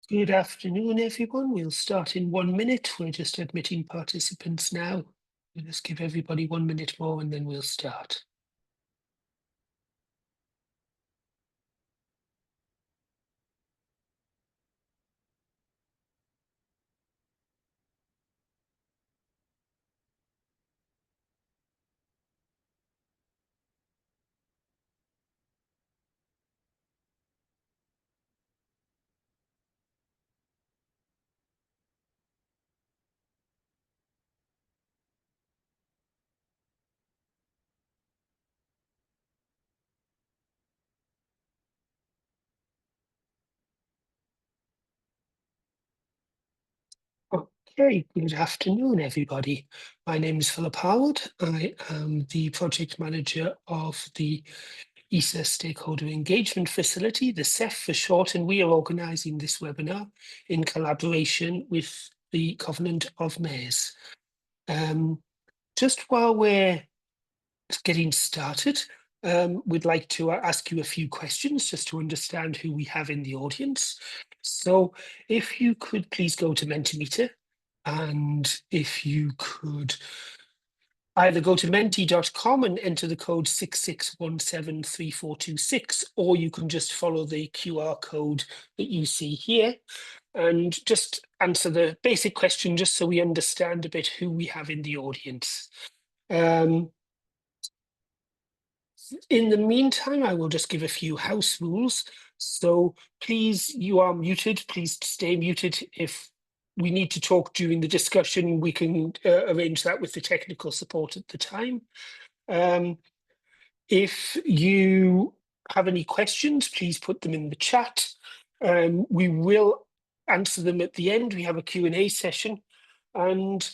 Good afternoon, everyone. We'll start in 1 minute. We're just admitting participants now. We'll just give everybody 1 minute more and then we'll start. Okay, good afternoon, everybody. My name is Philip Howard. I am the project manager of the ESA Stakeholder Engagement Facility, the SEF for short, and we are organising this webinar in collaboration with the Covenant of Mayors. Just while we're getting started, we'd like to ask you a few questions just to understand who we have in the audience. So if you could please go to Mentimeter, and if you could either go to menti.com and enter the code 66173426, or you can just follow the QR code that you see here and just answer the basic question just so we understand a bit who we have in the audience. In the meantime, I will just give a few house rules. So please, you are muted. Please stay muted. If we need to talk during the discussion, we can arrange that with the technical support at the time. If you have any questions, please put them in the chat. We will answer them at the end. We have a Q&A session. And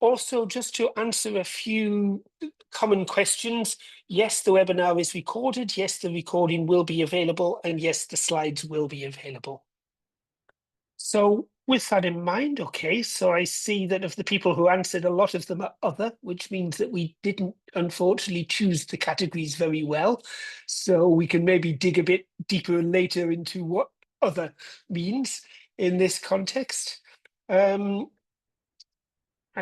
also, just to answer a few common questions, yes, the webinar is recorded. Yes, the recording will be available. And yes, the slides will be available. So with that in mind, okay, so I see that of the people who answered, a lot of them are other, which means that we didn't unfortunately choose the categories very well. So we can maybe dig a bit deeper later into what other means in this context. I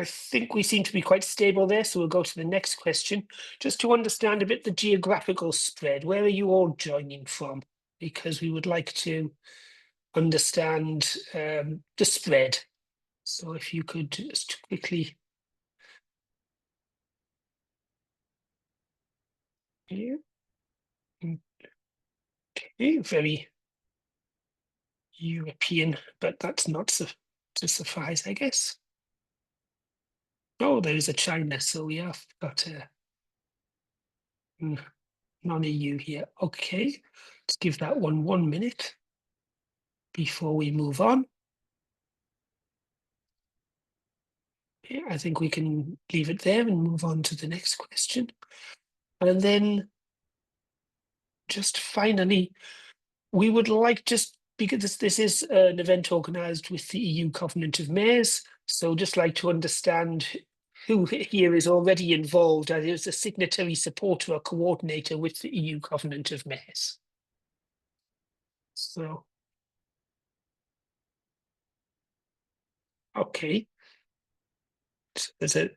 think we seem to be quite stable there, so we'll go to the next question. Just to understand a bit the geographical spread, where are you all joining from? Because we would like to understand the spread. So if you could just quickly. Yeah. Okay, very European, but that's not to suffice, I guess. Oh, there is a China, so we have got a non-EU here. Okay, let's give that 1 minute before we move on. Yeah, I think we can leave it there and move on to the next question. And then just finally, we would like just, because this is an event organised with the EU Covenant of Mayors, so just like to understand who here is already involved as a signatory supporter or coordinator with the EU Covenant of Mayors. So, okay. So there's a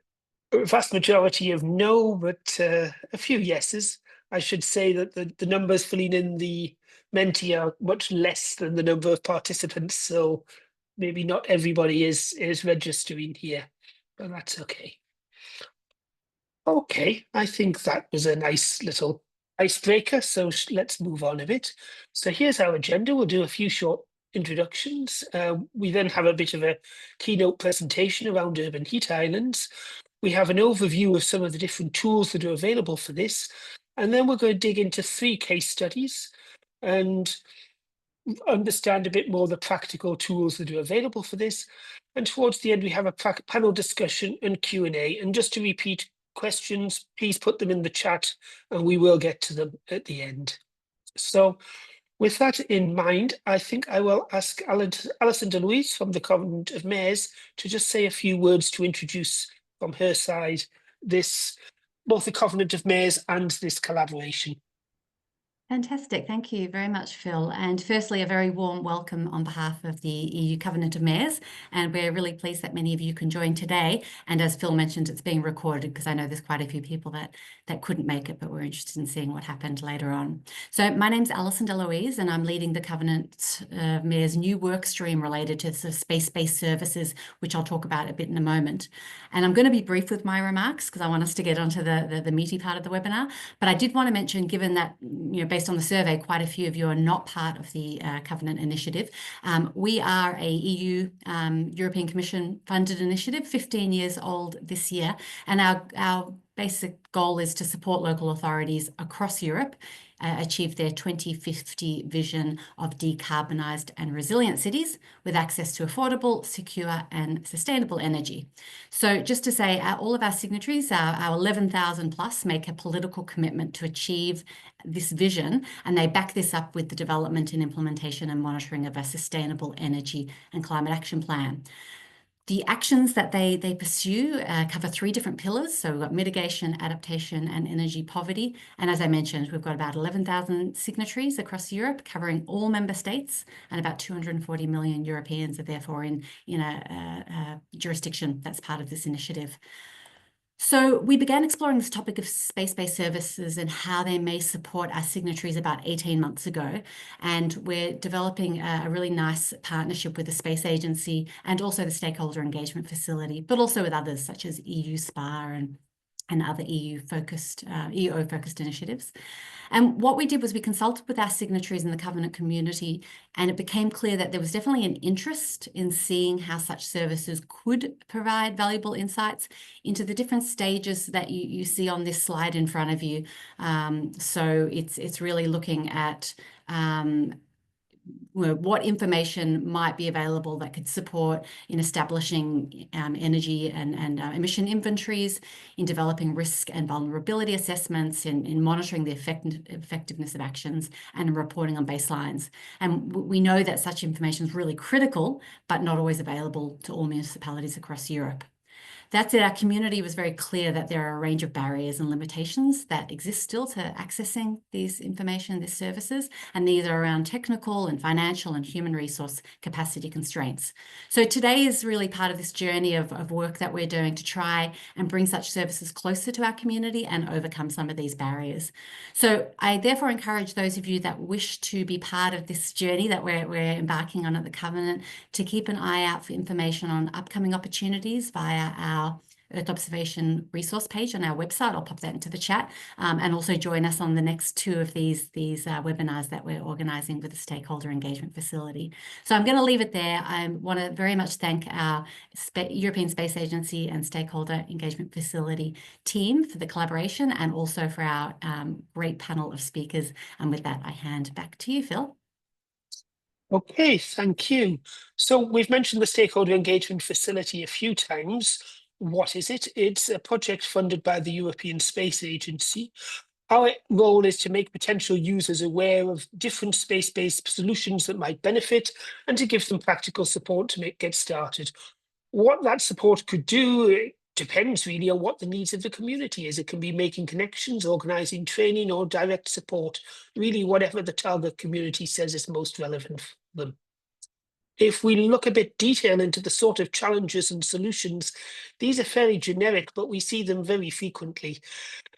vast majority of no, but a few yeses. I should say that the numbers filling in the Menti are much less than the number of participants, so maybe not everybody is registering here, but that's okay. Okay, I think that was a nice little icebreaker, so let's move on a bit. So here's our agenda. We'll do a few short introductions. We then have a bit of a keynote presentation around urban heat islands. We have an overview of some of the different tools that are available for this. And then we're going to dig into 3 case studies and understand a bit more the practical tools that are available for this. And towards the end, we have a panel discussion and Q&A. And just to repeat questions, please put them in the chat and we will get to them at the end. So with that in mind, I think I will ask Alison DeLuise from the Covenant of Mayors to just say a few words to introduce from her side this, both the Covenant of Mayors and this collaboration. Fantastic. Thank you very much, Phil. And firstly, a very warm welcome on behalf of the EU Covenant of Mayors. And we're really pleased that many of you can join today. And as Phil mentioned, it's being recorded because I know there's quite a few people that couldn't make it, but we're interested in seeing what happened later on. So my name's Alison Deloise, and I'm leading the Covenant of Mayors new work stream related to sort of space-based services, which I'll talk about a bit in a moment. And I'm going to be brief with my remarks because I want us to get onto the meaty part of the webinar. But I did want to mention, given that, based on the survey, quite a few of you are not part of the Covenant initiative. We are a EU European Commission funded initiative, 15 years old this year. And our basic goal is to support local authorities across Europe achieve their 2050 vision of decarbonised and resilient cities with access to affordable, secure and sustainable energy. So just to say, all of our signatories, our 11,000 plus, make a political commitment to achieve this vision, and they back this up with the development and implementation and monitoring of a sustainable energy and climate action plan. The actions that they pursue cover 3 different pillars. So we've got mitigation, adaptation, and energy poverty. And as I mentioned, we've got about 11,000 signatories across Europe, covering all member states, and about 240 million Europeans are therefore in a jurisdiction that's part of this initiative. So we began exploring this topic of space-based services and how they may support our signatories about 18 months ago. And we're developing a really nice partnership with the Space Agency and also the Stakeholder Engagement Facility, but also with others such as EU SPA and other EU-focused initiatives. And what we did was we consulted with our signatories in the Covenant community, and it became clear that there was definitely an interest in seeing how such services could provide valuable insights into the different stages that you see on this slide in front of you. So it's really looking at what information might be available that could support in establishing energy and emission inventories, in developing risk and vulnerability assessments, in monitoring the effectiveness of actions, and in reporting on baselines. And we know that such information is really critical, but not always available to all municipalities across Europe. That said, our community was very clear that there are a range of barriers and limitations that exist still to accessing these information, these services, and these are around technical and financial and human resource capacity constraints. So today is really part of this journey of work that we're doing to try and bring such services closer to our community and overcome some of these barriers. So I therefore encourage those of you that wish to be part of this journey that we're embarking on at the Covenant to keep an eye out for information on upcoming opportunities via our Earth Observation resource page on our website. I'll pop that into the chat, and also join us on the next 2 of these webinars that we're organising with the Stakeholder Engagement Facility. So I'm going to leave it there. I want to very much thank our European Space Agency and Stakeholder Engagement Facility team for the collaboration, and also for our great panel of speakers. And with that, I hand back to you, Phil. Okay, thank you. So we've mentioned the Stakeholder Engagement Facility a few times. What is it? It's a project funded by the European Space Agency. Our role is to make potential users aware of different space-based solutions that might benefit, and to give them practical support to get started. What that support could do depends really on what the needs of the community is. It can be making connections, organising training, or direct support, really whatever the target community says is most relevant for them. If we look a bit detail into the sort of challenges and solutions, these are fairly generic, but we see them very frequently.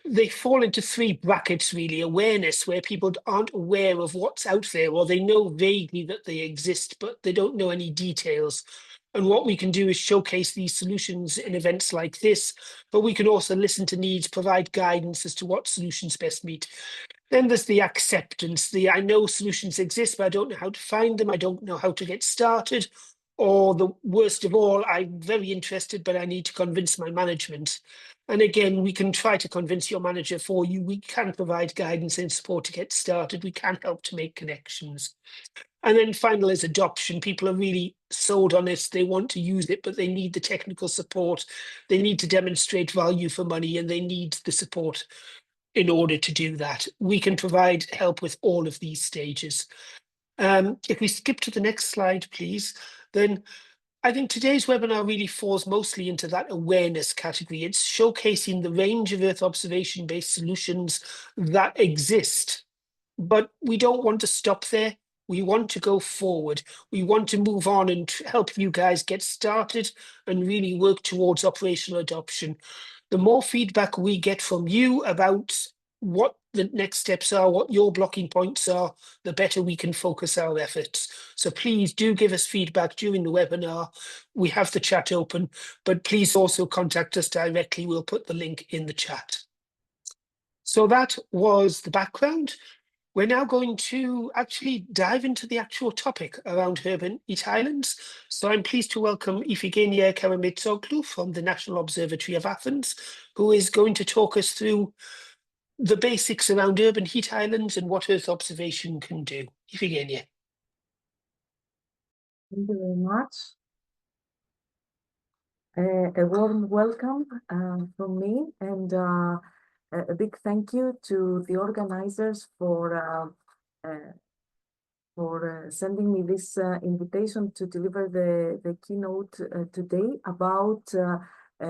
They fall into 3 brackets, really. Awareness, where people aren't aware of what's out there, or they know vaguely that they exist, but they don't know any details. And what we can do is showcase these solutions in events like this, but we can also listen to needs, provide guidance as to what solutions best meet. Then there's the acceptance, I know solutions exist, but I don't know how to find them. I don't know how to get started. Or the worst of all, I'm very interested, but I need to convince my management. And again, we can try to convince your manager for you. We can provide guidance and support to get started. We can help to make connections. And then final is adoption. People are really sold on it. They want to use it, but they need the technical support. They need to demonstrate value for money, and they need the support in order to do that. We can provide help with all of these stages. If we skip to the next slide, please, then I think today's webinar really falls mostly into that awareness category. It's showcasing the range of Earth observation-based solutions that exist But we don't want to stop there. We want to go forward. We want to move on and help you guys get started and really work towards operational adoption. The more feedback we get from you about what the next steps are, what your blocking points are, the better we can focus our efforts. So please do give us feedback during the webinar. We have the chat open, but please also contact us directly. We'll put the link in the chat. So that was the background. We're now going to actually dive into the actual topic around urban heat islands. So I'm pleased to welcome Iphigenia Keramitsoglu from the National Observatory of Athens, who is going to talk us through the basics around urban heat islands and what Earth observation can do. Iphigenia. Thank you very much. A warm welcome from me, and a big thank you to the organizers for sending me this invitation to deliver the keynote today about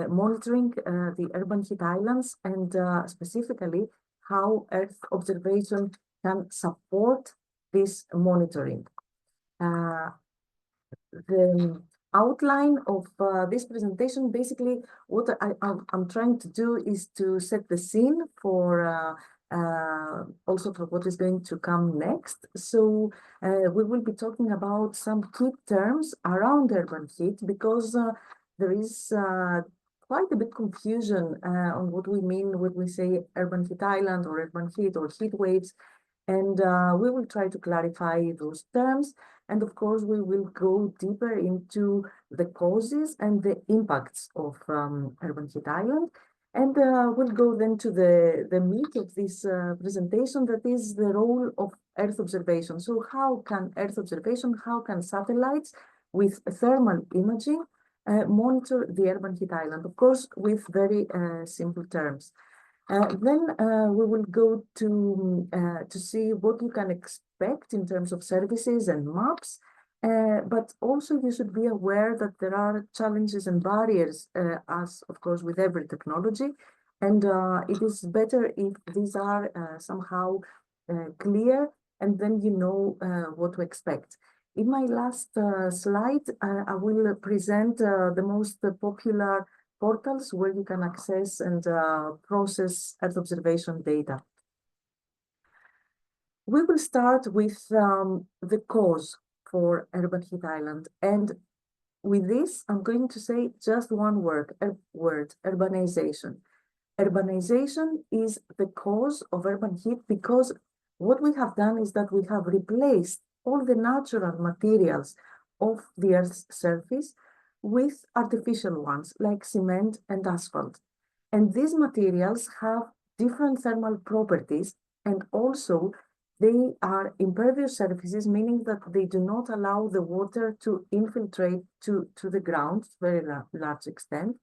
monitoring the urban heat islands, and specifically how Earth observation can support this monitoring. The outline of this presentation, basically what I'm trying to do is to set the scene for also for what is going to come next. So we will be talking about some key terms around urban heat, because there is quite a bit confusion on what we mean when we say urban heat island or urban heat or heat waves. And we will try to clarify those terms. And of course, we will go deeper into the causes and the impacts of urban heat island. And we'll go then to the meat of this presentation, that is the role of Earth observation. So how can Earth observation, how can satellites with thermal imaging monitor the urban heat island? Of course, with very simple terms. Then we will go to see what you can expect in terms of services and maps, but also you should be aware that there are challenges and barriers, as of course with every technology, and it is better if these are somehow clear, and then you know what to expect. In my last slide, I will present the most popular portals where you can access and process Earth observation data. We will start with the cause for urban heat island. And with this, I'm going to say just one word, urbanization. Urbanization is the cause of urban heat, because what we have done is that we have replaced all the natural materials of the Earth's surface with artificial ones like cement and asphalt. And these materials have different thermal properties, and also they are impervious surfaces, meaning that they do not allow the water to infiltrate to the ground to a very large extent.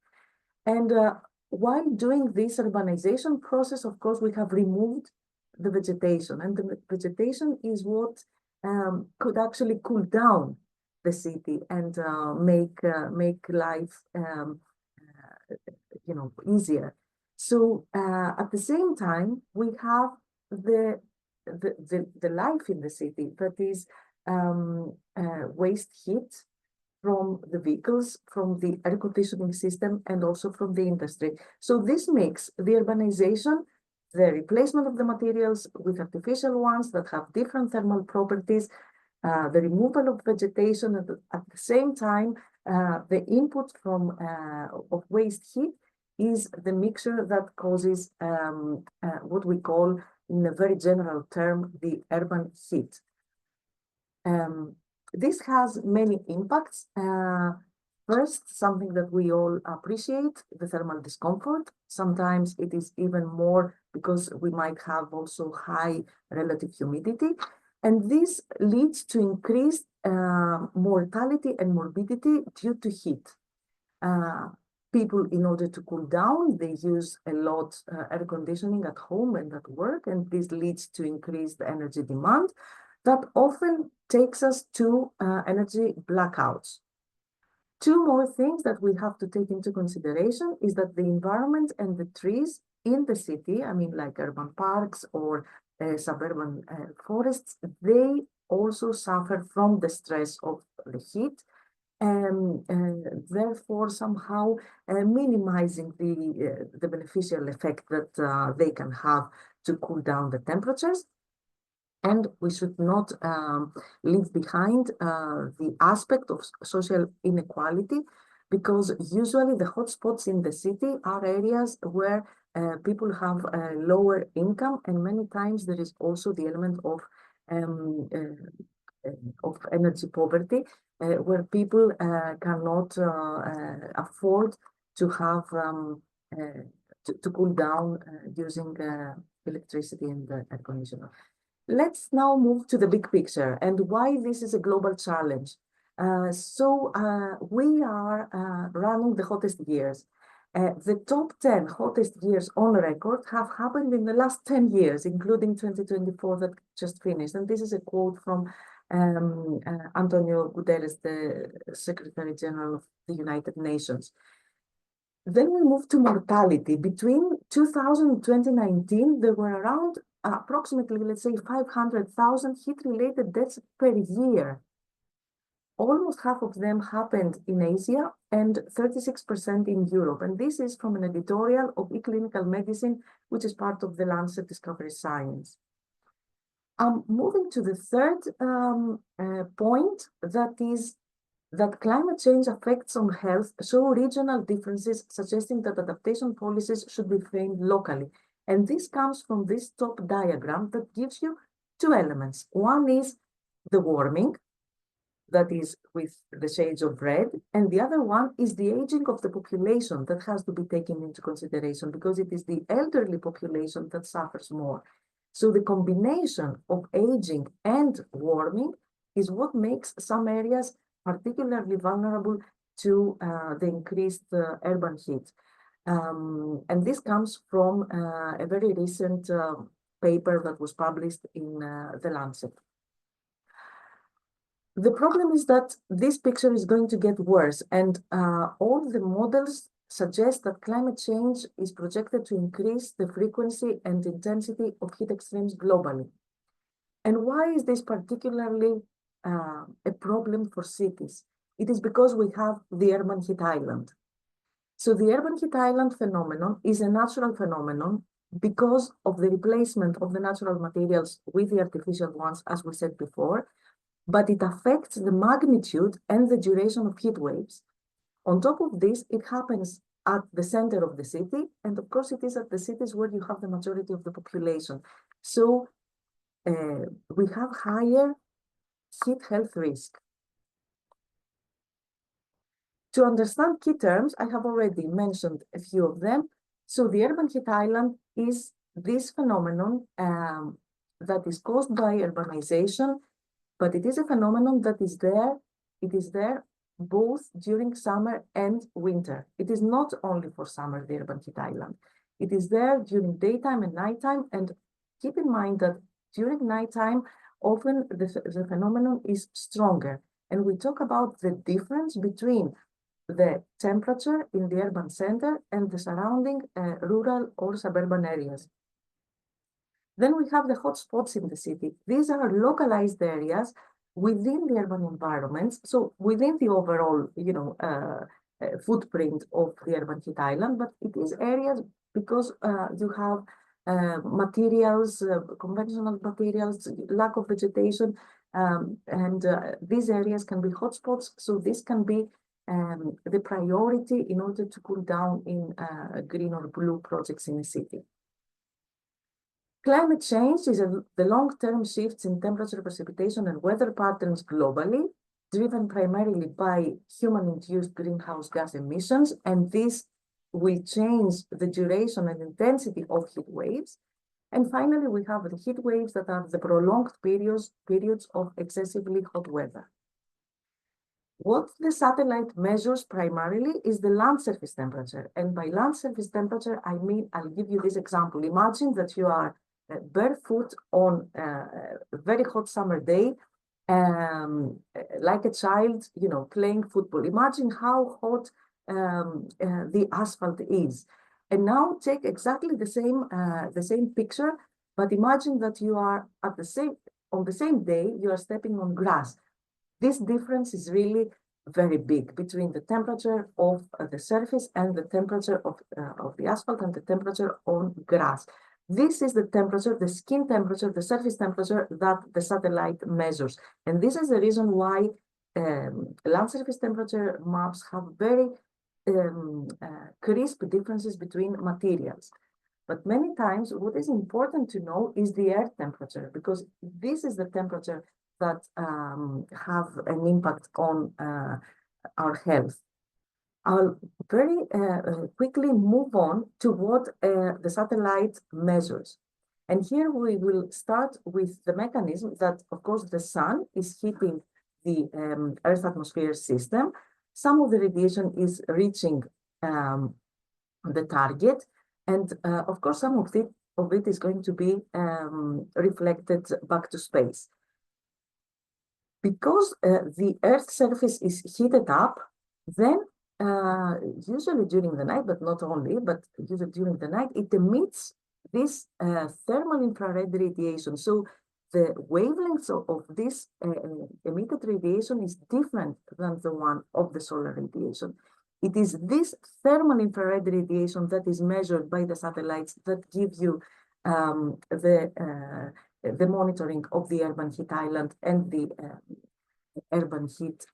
And while doing this urbanization process, of course, we have removed the vegetation, and the vegetation is what could actually cool down the city and make life easier. So at the same time, we have the life in the city, that is waste heat from the vehicles, from the air conditioning system, and also from the industry. So this makes the urbanization, the replacement of the materials with artificial ones that have different thermal properties, the removal of vegetation, and at the same time, the input from of waste heat is the mixture that causes what we call, in a very general term, the urban heat. This has many impacts. First, something that we all appreciate, the thermal discomfort. Sometimes it is even more because we might have also high relative humidity. And this leads to increased mortality and morbidity due to heat. People, in order to cool down, they use a lot air conditioning at home and at work, and this leads to increased energy demand that often takes us to energy blackouts. Two more things that we have to take into consideration is that the environment and the trees in the city, I mean like urban parks or suburban forests, they also suffer from the stress of the heat, and therefore somehow minimizing the beneficial effect that they can have to cool down the temperatures. And we should not leave behind the aspect of social inequality, because usually the hotspots in the city are areas where people have a lower income, and many times there is also the element of energy poverty, where people cannot afford to have to cool down using electricity and air conditioner. Let's now move to the big picture and why this is a global challenge. We are running the hottest years. The top 10 hottest years on record have happened in the last 10 years, including 2024 that just finished. And this is a quote from Antonio Guterres, the Secretary General of the United Nations. Then we move to mortality. Between 2000 and 2019, there were around approximately, let's say, 500,000 heat-related deaths per year. Almost half of them happened in Asia and 36% in Europe. And this is from an editorial of eClinical Medicine, which is part of the Lancet Discovery Science. Moving to the third point, that is that climate change effects on health show regional differences, suggesting that adaptation policies should be framed locally. And this comes from this top diagram that gives you two elements. One is the warming, that is with the shades of red, and the other one is the aging of the population that has to be taken into consideration, because it is the elderly population that suffers more. So the combination of aging and warming is what makes some areas particularly vulnerable to the increased urban heat. And this comes from a very recent paper that was published in the Lancet. The problem is that this picture is going to get worse, and all the models suggest that climate change is projected to increase the frequency and intensity of heat extremes globally. And why is this particularly a problem for cities? It is because we have the urban heat island. So the urban heat island phenomenon is a natural phenomenon because of the replacement of the natural materials with the artificial ones, as we said before, but it affects the magnitude and the duration of heat waves. On top of this, it happens at the center of the city, and of course it is at the cities where you have the majority of the population. So we have higher heat health risk. To understand key terms, I have already mentioned a few of them. So the urban heat island is this phenomenon that is caused by urbanization, but it is a phenomenon that is there. It is there both during summer and winter. It is not only for summer, the urban heat island. It is there during daytime and nighttime. And keep in mind that during nighttime, often the phenomenon is stronger. And we talk about the difference between the temperature in the urban center and the surrounding rural or suburban areas. Then we have the hotspots in the city. These are localized areas within the urban environments, so within the overall, footprint of the urban heat island, but it is areas because you have materials, conventional materials, lack of vegetation, and these areas can be hotspots. So this can be the priority in order to cool down in green or blue projects in a city. Climate change is the long-term shifts in temperature, precipitation, and weather patterns globally, driven primarily by human-induced greenhouse gas emissions, and this will change the duration and intensity of heat waves. And finally, we have the heat waves that are the prolonged periods of excessively hot weather. What the satellite measures primarily is the land surface temperature. And by land surface temperature, I mean, I'll give you this example. Imagine that you are barefoot on a very hot summer day, like a child, playing football. Imagine how hot the asphalt is. And now take exactly the same picture, But imagine that you are on the same day, you are stepping on grass. This difference is really very big between the temperature of the surface and the temperature of the asphalt and the temperature on grass. This is the temperature, the skin temperature, the surface temperature that the satellite measures. And this is the reason why land surface temperature maps have very crisp differences between materials. But many times, what is important to know is the air temperature, because this is the temperature that have an impact on our health. I'll very quickly move on to what the satellite measures. And here we will start with the mechanism that, of course, the sun is hitting the Earth atmosphere system. Some of the radiation is reaching the target. And of course, some of it is going to be reflected back to space. Because the Earth's surface is heated up, then usually during the night, but not only, but usually during the night, it emits this thermal infrared radiation. So the wavelengths of this emitted radiation is different than the one of the solar radiation. It is this thermal infrared radiation that is measured by the satellites that give you the monitoring of the urban heat island and the urban heat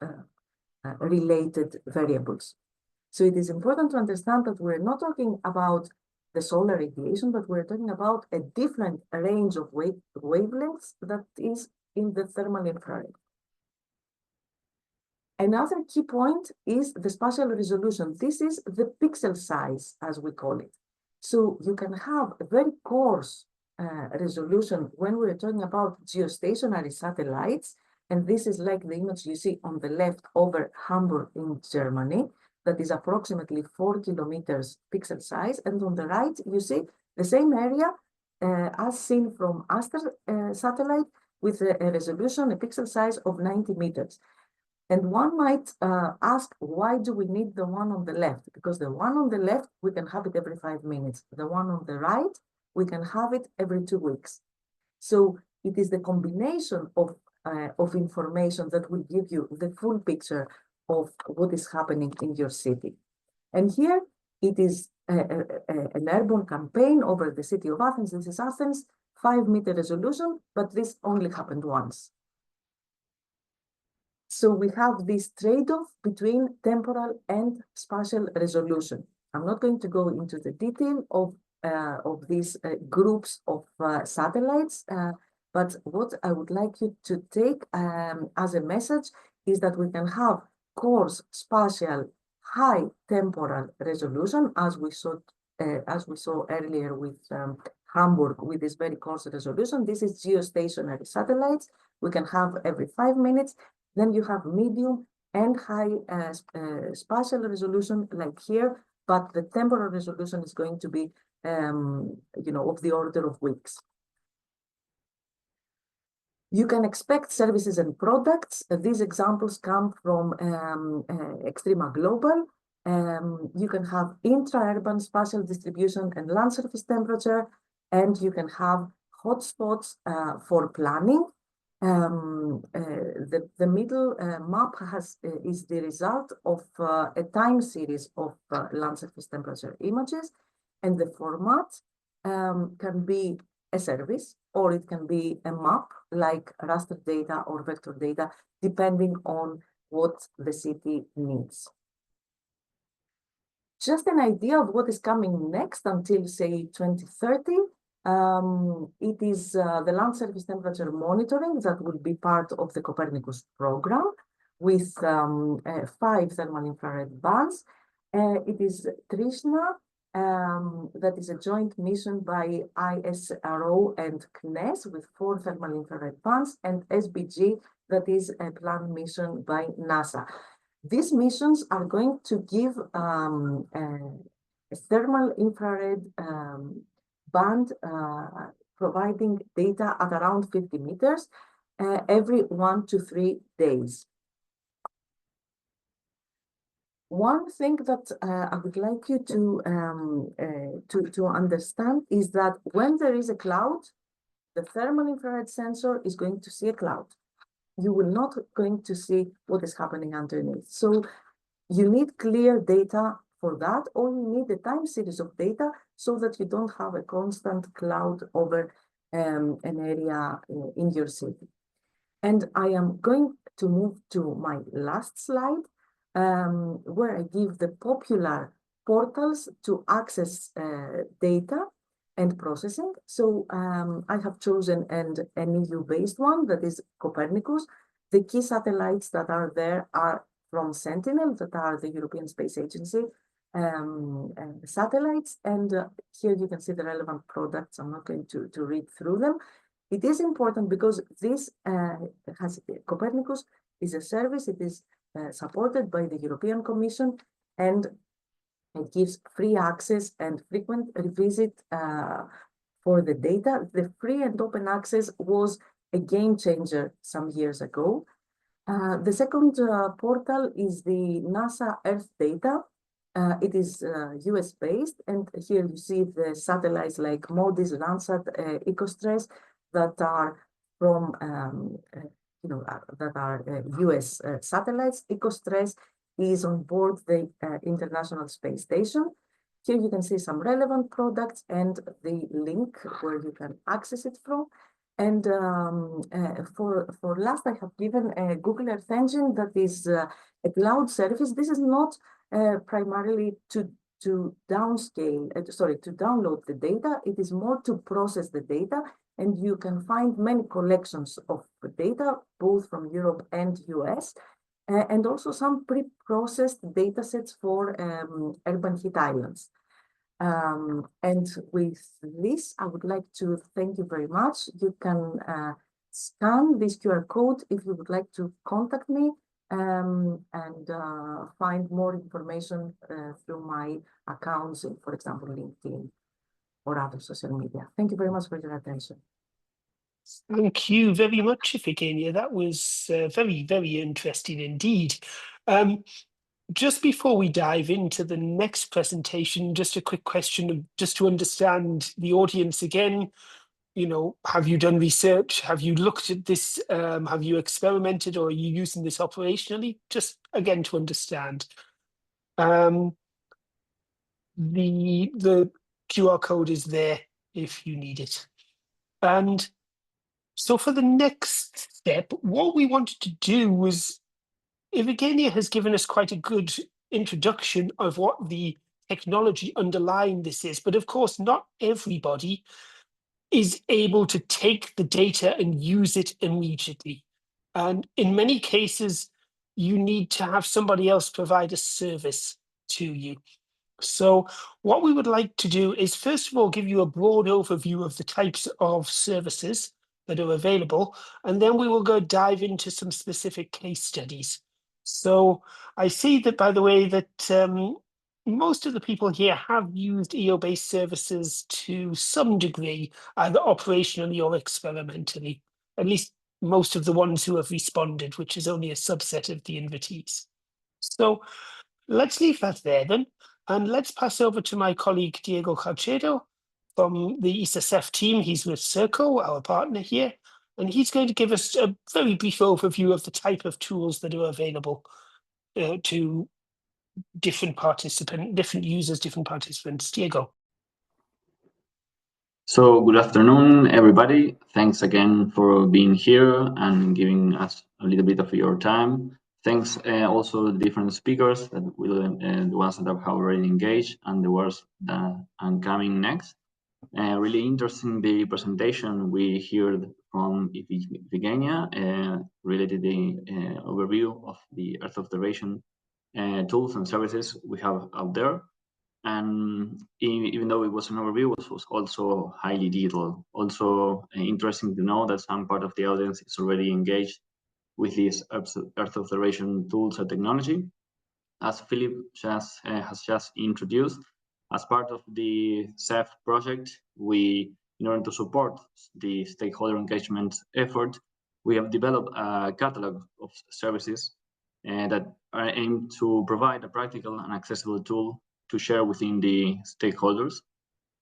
related variables. So it is important to understand that we're not talking about the solar radiation, but we're talking about a different range of wavelengths that is in the thermal infrared. Another key point is the spatial resolution. This is the pixel size, as we call it. So you can have a very coarse resolution when we're talking about geostationary satellites. And this is like the image you see on the left over Hamburg in Germany. That is approximately 4 kilometers pixel size. And on the right, you see the same area as seen from Aster satellite with a resolution, a pixel size of 90 meters. And one might ask, why do we need the one on the left? Because the one on the left, we can have it every 5 minutes. The one on the right, we can have it every 2 weeks. So it is the combination of information that will give you the full picture of what is happening in your city. And here it is an urban campaign over the city of Athens. This is Athens, 5-meter resolution, but this only happened once. So we have this trade-off between temporal and spatial resolution. I'm not going to go into the detail of these groups of satellites, but what I would like you to take as a message is that we can have coarse spatial, high temporal resolution, as we saw earlier with Hamburg, with this very coarse resolution. This is geostationary satellites. We can have every 5 minutes. Then you have medium and high spatial resolution, like here, but the temporal resolution is going to be, of the order of weeks. You can expect services and products. These examples come from Extrema Global. You can have intra-urban spatial distribution and land surface temperature, and you can have hotspots for planning. The middle map is the result of a time series of land surface temperature images, and the format can be a service, or it can be a map like raster data or vector data, depending on what the city needs. Just an idea of what is coming next until, say, 2030. It is the land surface temperature monitoring that will be part of the Copernicus program with 5 thermal infrared bands. It is Trishna, that is a joint mission by ISRO and CNES with 4 thermal infrared bands, and SBG, that is a planned mission by NASA. These missions are going to give a thermal infrared band providing data at around 50 meters every 1 to 3 days. One thing that I would like you to understand is that when there is a cloud, the thermal infrared sensor is going to see a cloud. You will not going to see what is happening underneath. So you need clear data for that, or you need a time series of data so that you don't have a constant cloud over an area in your city. And I am going to move to my last slide, where I give the popular portals to access data and processing. So I have chosen an EU-based one, that is Copernicus. The key satellites that are there are from Sentinel, that are the European Space Agency satellites. And here you can see the relevant products. I'm not going to read through them. It is important because this Copernicus is a service. It is supported by the European Commission, and it gives free access and frequent revisit for the data. The free and open access was a game changer some years ago. The second portal is the NASA Earth Data. It is US-based, and here you see the satellites like MODIS, Landsat, EcoStress, that are from, that are US satellites. EcoStress is on board the International Space Station. Here you can see some relevant products and the link where you can access it from. And for last, I have given a Google Earth Engine that is a cloud service. This is not primarily to downscale, to download the data. It is more to process the data, and you can find many collections of data, both from Europe and US, and also some pre-processed data sets for urban heat islands. And with this, I would like to thank you very much. You can scan this QR code if you would like to contact me and find more information through my accounts in, for example, LinkedIn or other social media. Thank you very much for your attention. Thank you very much, Iphigenia. That was very, very interesting indeed. Just before we dive into the next presentation, just a quick question, just to understand the audience again. You know, have you done research? Have you looked at this? Have you experimented, or are you using this operationally? Just again to understand. The QR code is there if you need it. And so for the next step, what we wanted to do was, Iphigenia has given us quite a good introduction of what the technology underlying this is, but of course, not everybody is able to take the data and use it immediately. And in many cases, you need to have somebody else provide a service to you. So what we would like to do is, first of all, give you a broad overview of the types of services that are available, and then we will go dive into some specific case studies. So I see that, by the way, that most of the people here have used EO-based services to some degree, either operationally or experimentally, at least most of the ones who have responded, which is only a subset of the invitees. So let's leave that there then, and let's pass over to my colleague Diego Carcedo from the ESA SEF team. He's with SERCO, our partner here, and he's going to give us a very brief overview of the type of tools that are available to different users, different participants. Diego. So good afternoon, everybody. Thanks again for being here and giving us a little bit of your time. Thanks also the different speakers that will, the ones that have already engaged and the ones that are coming next. Really interesting the presentation we heard from Iphigenia related to the overview of the Earth observation tools and services we have out there. And even though it was an overview, it was also highly detailed. Also interesting to know that some part of the audience is already engaged with these Earth observation tools and technology. As Philip has just introduced, as part of the SEF project, in order to support the stakeholder engagement effort, we have developed a catalog of services that are aimed to provide a practical and accessible tool to share within the stakeholders.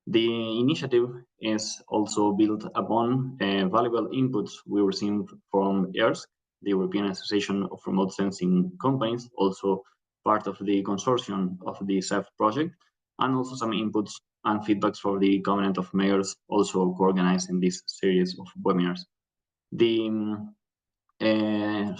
The initiative is also built upon valuable inputs we received from ERSC, the European Association of Remote Sensing Companies, also part of the consortium of the SEF project, and also some inputs and feedbacks for the Covenant of Mayors, also co-organizing this series of webinars.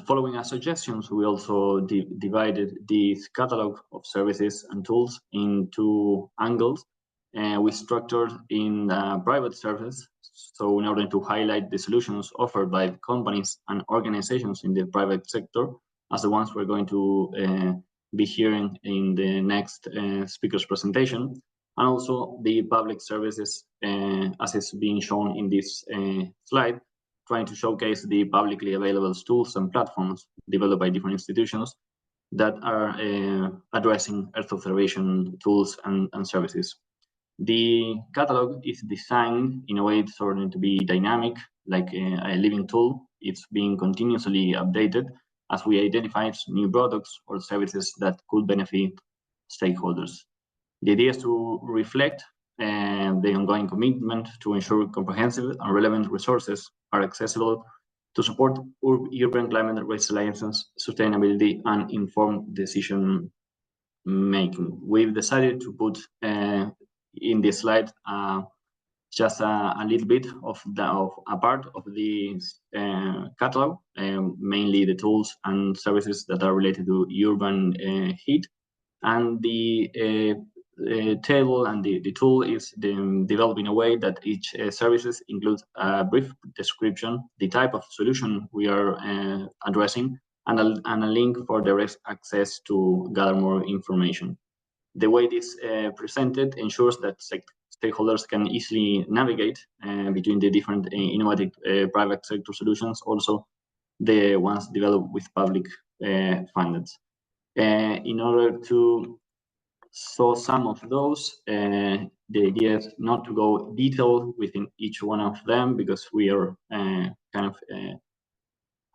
Following our suggestions, we also divided this catalog of services and tools in two angles. We structured in private service, so in order to highlight the solutions offered by companies and organizations in the private sector, as the ones we're going to be hearing in the next speaker's presentation, and also the public services, as is being shown in this slide, trying to showcase the publicly available tools and platforms developed by different institutions that are addressing Earth observation tools and services. The catalog is designed in a way it's going to be dynamic, like a living tool. It's being continuously updated as we identify new products or services that could benefit stakeholders. The idea is to reflect the ongoing commitment to ensure comprehensive and relevant resources are accessible to support urban climate resilience, sustainability, and informed decision making. We've decided to put in this slide just a little bit of a part of the catalog, mainly the tools and services that are related to urban heat, and the table and the tool is developed in a way that each services includes a brief description, the type of solution we are addressing, and a link for direct access to gather more information. The way it is presented ensures that stakeholders can easily navigate between the different innovative private sector solutions, also the ones developed with public funders. In order to show some of those, the idea is not to go detailed within each one of them, because we are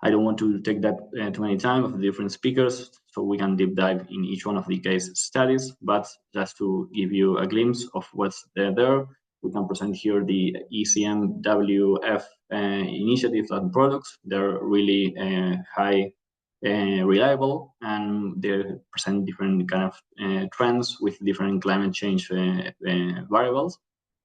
I don't want to take that too many time of the different speakers, so we can deep dive in each one of the case studies. But just to give you a glimpse of what's there, we can present here the ECMWF initiatives and products. They're really high reliable, and they present different kind of trends with different climate change variables.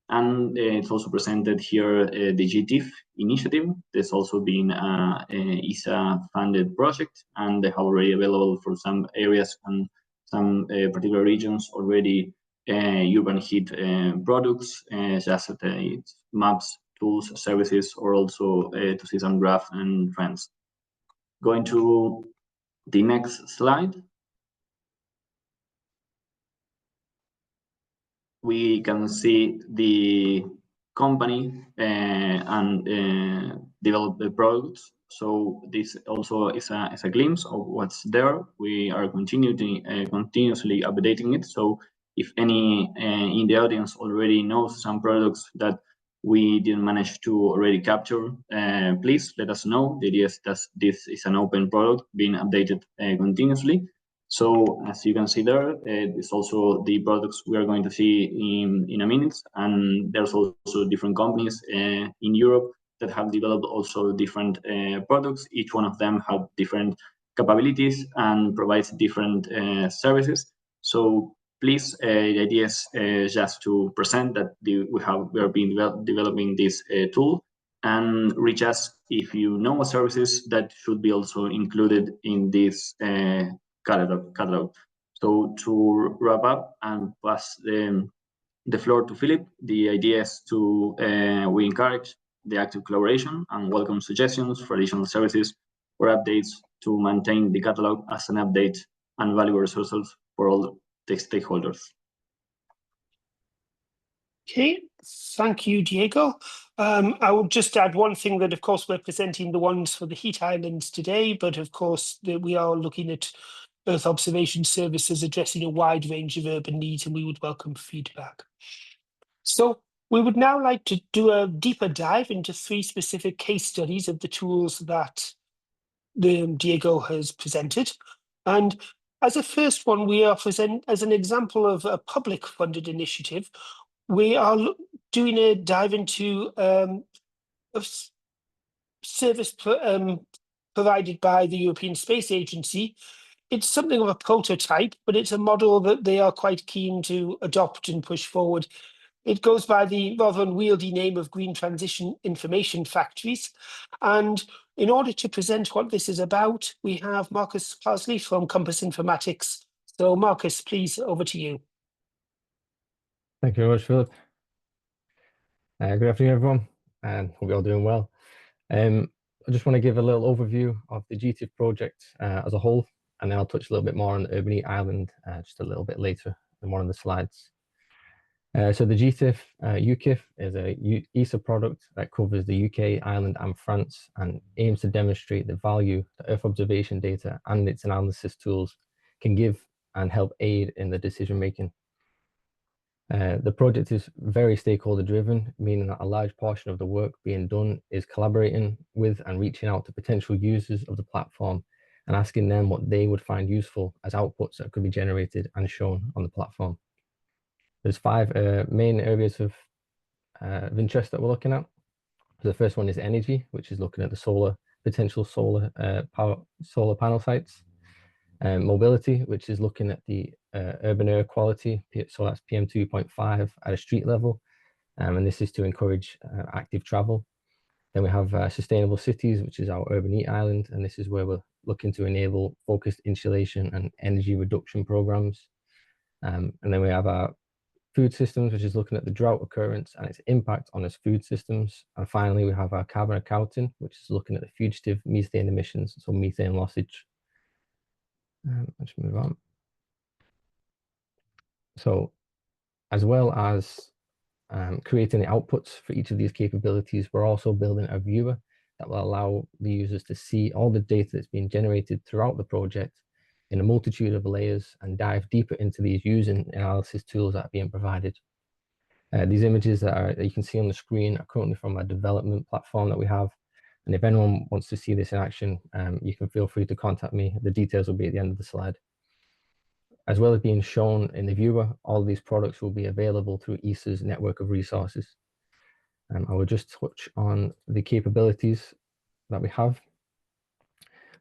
And it's also presented here the GTIF initiative. There's also been an ESA funded project, and they have already available for some areas and some particular regions already urban heat products, just maps, tools, services, or also to see some graph and trends. Going to the next slide. We can see the company and develop the products. So this also is a glimpse of what's there. We are continuously updating it. So if any in the audience already knows some products that we didn't manage to already capture, please let us know. The idea is that this is an open product being updated continuously. So as you can see there, it's also the products we are going to see in a minute. And there's also different companies in Europe that have developed also different products. Each one of them have different capabilities and provides different services. So please, the idea is just to present that we are developing this tool, and reach us if you know services that should be also included in this catalog. So to wrap up and pass the floor to Philip, the idea is to we encourage the active collaboration and welcome suggestions for additional services or updates to maintain the catalog as an update and valuable resources for all the stakeholders. Okay, thank you, Diego. I will just add one thing, that of course we're presenting the ones for the heat islands today, but of course we are looking at Earth observation services addressing a wide range of urban needs, and we would welcome feedback. So we would now like to do a deeper dive into 3 specific case studies of the tools that Diego has presented. And as a first one, we are present as an example of a public funded initiative. We are doing a dive into a service provided by the European Space Agency. It's something of a prototype, but it's a model that they are quite keen to adopt and push forward. It goes by the rather unwieldy name of Green Transition Information Factories. And in order to present what this is about, we have Marcus Parsley from Compass Informatics. So Marcus, please, over to you. Thank you very much, Philip. Good afternoon, everyone, and hope you're all doing well. I just want to give a little overview of the GTIF project as a whole, and then I'll touch a little bit more on the Urban Heat Island just a little bit later in one of the slides. So the GTIF UKIF is a ESA product that covers the UK, Ireland, and France, and aims to demonstrate the value that Earth observation data and its analysis tools can give and help aid in the decision making. The project is very stakeholder driven, meaning that a large portion of the work being done is collaborating with and reaching out to potential users of the platform and asking them what they would find useful as outputs that could be generated and shown on the platform. There's 5 main areas of interest that we're looking at. The first one is energy, which is looking at the potential solar panel sites. Mobility, which is looking at the urban air quality, so that's PM 2.5 at a street level, and this is to encourage active travel. Then we have sustainable cities, which is our Urban Heat Island, and this is where we're looking to enable focused insulation and energy reduction programs. And then we have our food systems, which is looking at the drought occurrence and its impact on its food systems. And finally, we have our carbon accounting, which is looking at the fugitive methane emissions, so methane lossage. Let's move on. So as well as creating the outputs for each of these capabilities, we're also building a viewer that will allow the users to see all the data that's being generated throughout the project in a multitude of layers and dive deeper into these using analysis tools that are being provided. These images that you can see on the screen are currently from a development platform that we have. And if anyone wants to see this in action, you can feel free to contact me. The details will be at the end of the slide. As well as being shown in the viewer, all of these products will be available through ESA's network of resources. I will just touch on the capabilities that we have.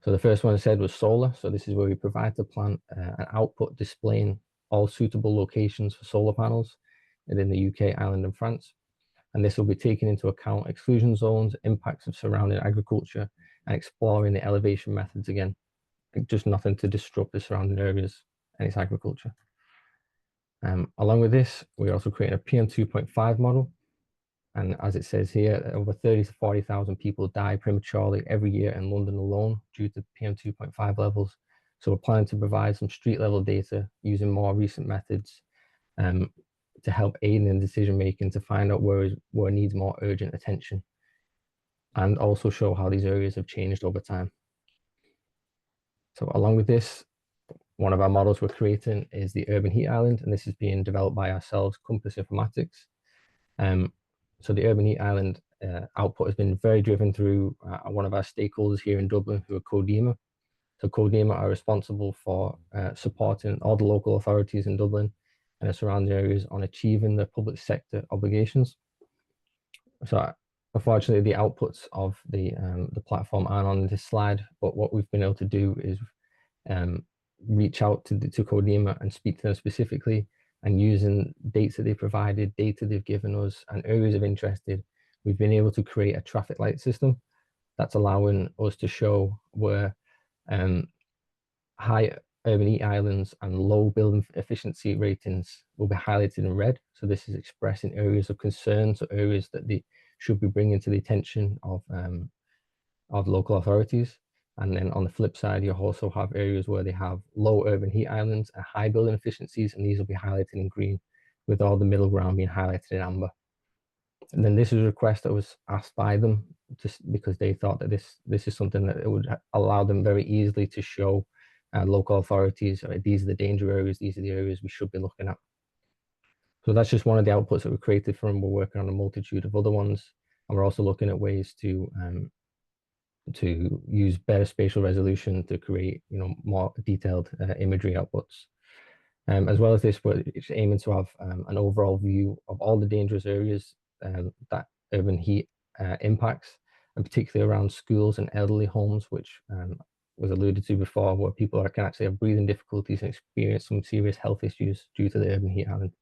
So the first one I said was solar. So this is where we provide the plant an output displaying all suitable locations for solar panels within the UK, Ireland, and France. And this will be taking into account exclusion zones, impacts of surrounding agriculture, and exploring the elevation methods again. Just nothing to disrupt the surrounding areas and its agriculture. Along with this, we're also creating a PM 2.5 model. And as it says here, over 30 to 40,000 people die prematurely every year in London alone due to PM 2.5 levels. So we're planning to provide some street level data using more recent methods to help aid in decision making to find out where it needs more urgent attention, and also show how these areas have changed over time. So along with this, one of our models we're creating is the Urban Heat Island, and this is being developed by ourselves, Compass Informatics. So the Urban Heat Island output has been very driven through one of our stakeholders here in Dublin, who are CODEMA. So CODEMA are responsible for supporting all the local authorities in Dublin and the surrounding areas on achieving their public sector obligations. So unfortunately, the outputs of the platform aren't on this slide, but what we've been able to do is reach out to CODEMA and speak to them specifically, and using data they provided, data they've given us, and areas of interest, we've been able to create a traffic light system that's allowing us to show where high urban heat islands and low building efficiency ratings will be highlighted in red. So this is expressing areas of concern, so areas that they should be bringing to the attention of local authorities. And then on the flip side, you also have areas where they have low urban heat islands and high building efficiencies, and these will be highlighted in green, with all the middle ground being highlighted in amber. And then this is a request that was asked by them, just because they thought that this is something that it would allow them very easily to show local authorities, these are the danger areas, these are the areas we should be looking at. So that's just one of the outputs that we created from. We're working on a multitude of other ones, and we're also looking at ways to use better spatial resolution to create more detailed imagery outputs. As well as this, we're aiming to have an overall view of all the dangerous areas that urban heat impacts, and particularly around schools and elderly homes, which was alluded to before, where people can actually have breathing difficulties and experience some serious health issues due to the urban heat island.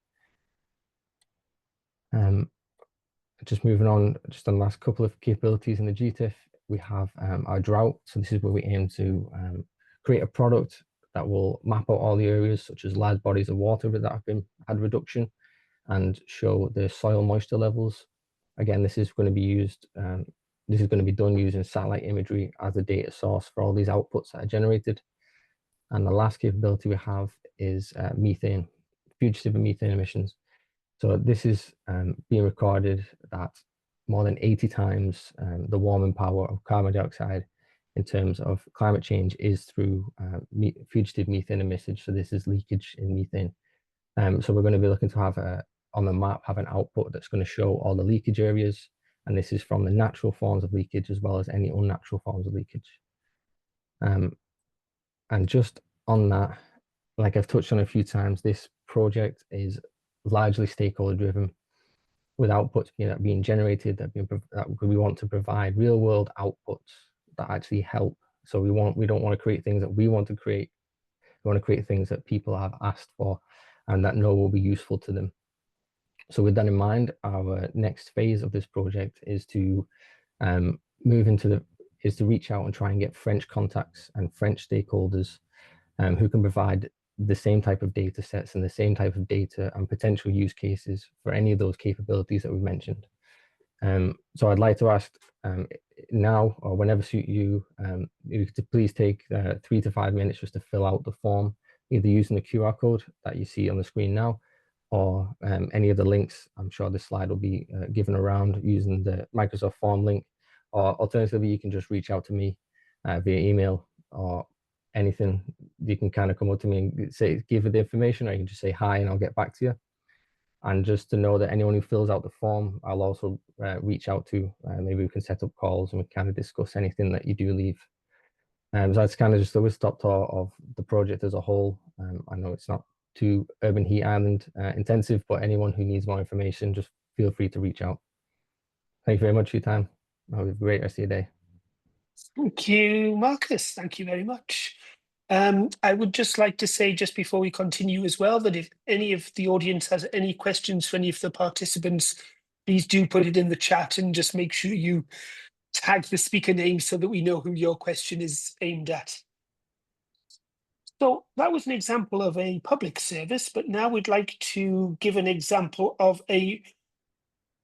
Just moving on, just on the last couple of capabilities in the GTIF, we have our drought. So this is where we aim to create a product that will map out all the areas such as large bodies of water that have had reduction and show the soil moisture levels. Again, this is going to be used, this is going to be done using satellite imagery as a data source for all these outputs that are generated. And the last capability we have is methane, fugitive methane emissions. So this is being recorded that more than 80 times the warming power of carbon dioxide in terms of climate change is through fugitive methane emission. So this is leakage in methane. So we're going to be looking to have on the map, have an output that's going to show all the leakage areas. And this is from the natural forms of leakage as well as any unnatural forms of leakage. And just on that, like I've touched on a few times, this project is largely stakeholder driven, with outputs being generated that we want to provide real world outputs that actually help. So we don't want to create things that we want to create. We want to create things that people have asked for and that know will be useful to them. So with that in mind, our next phase of this project is to reach out and try and get French contacts and French stakeholders who can provide the same type of data sets and the same type of data and potential use cases for any of those capabilities that we mentioned. So I'd like to ask now or whenever suit you, you could please take 3 to 5 minutes just to fill out the form, either using the QR code that you see on the screen now, or any of the links. I'm sure this slide will be given around using the Microsoft form link, or alternatively, you can just reach out to me via email or anything. You can kind of come up to me and say, give it the information, or you can just say hi and I'll get back to you. And just to know that anyone who fills out the form, I'll also reach out to, maybe we can set up calls and we kind of discuss anything that you do leave. So that's kind of just a whistle-stop tour of the project as a whole. I know it's not too urban heat island intensive, but anyone who needs more information, just feel free to reach out. Thank you very much for your time. I hope you have a great rest of your day. Thank you, Marcus. Thank you very much. I would just like to say, just before we continue as well, that if any of the audience has any questions for any of the participants, please do put it in the chat and just make sure you tag the speaker name so that we know who your question is aimed at. So that was an example of a public service, but now we'd like to give an example of a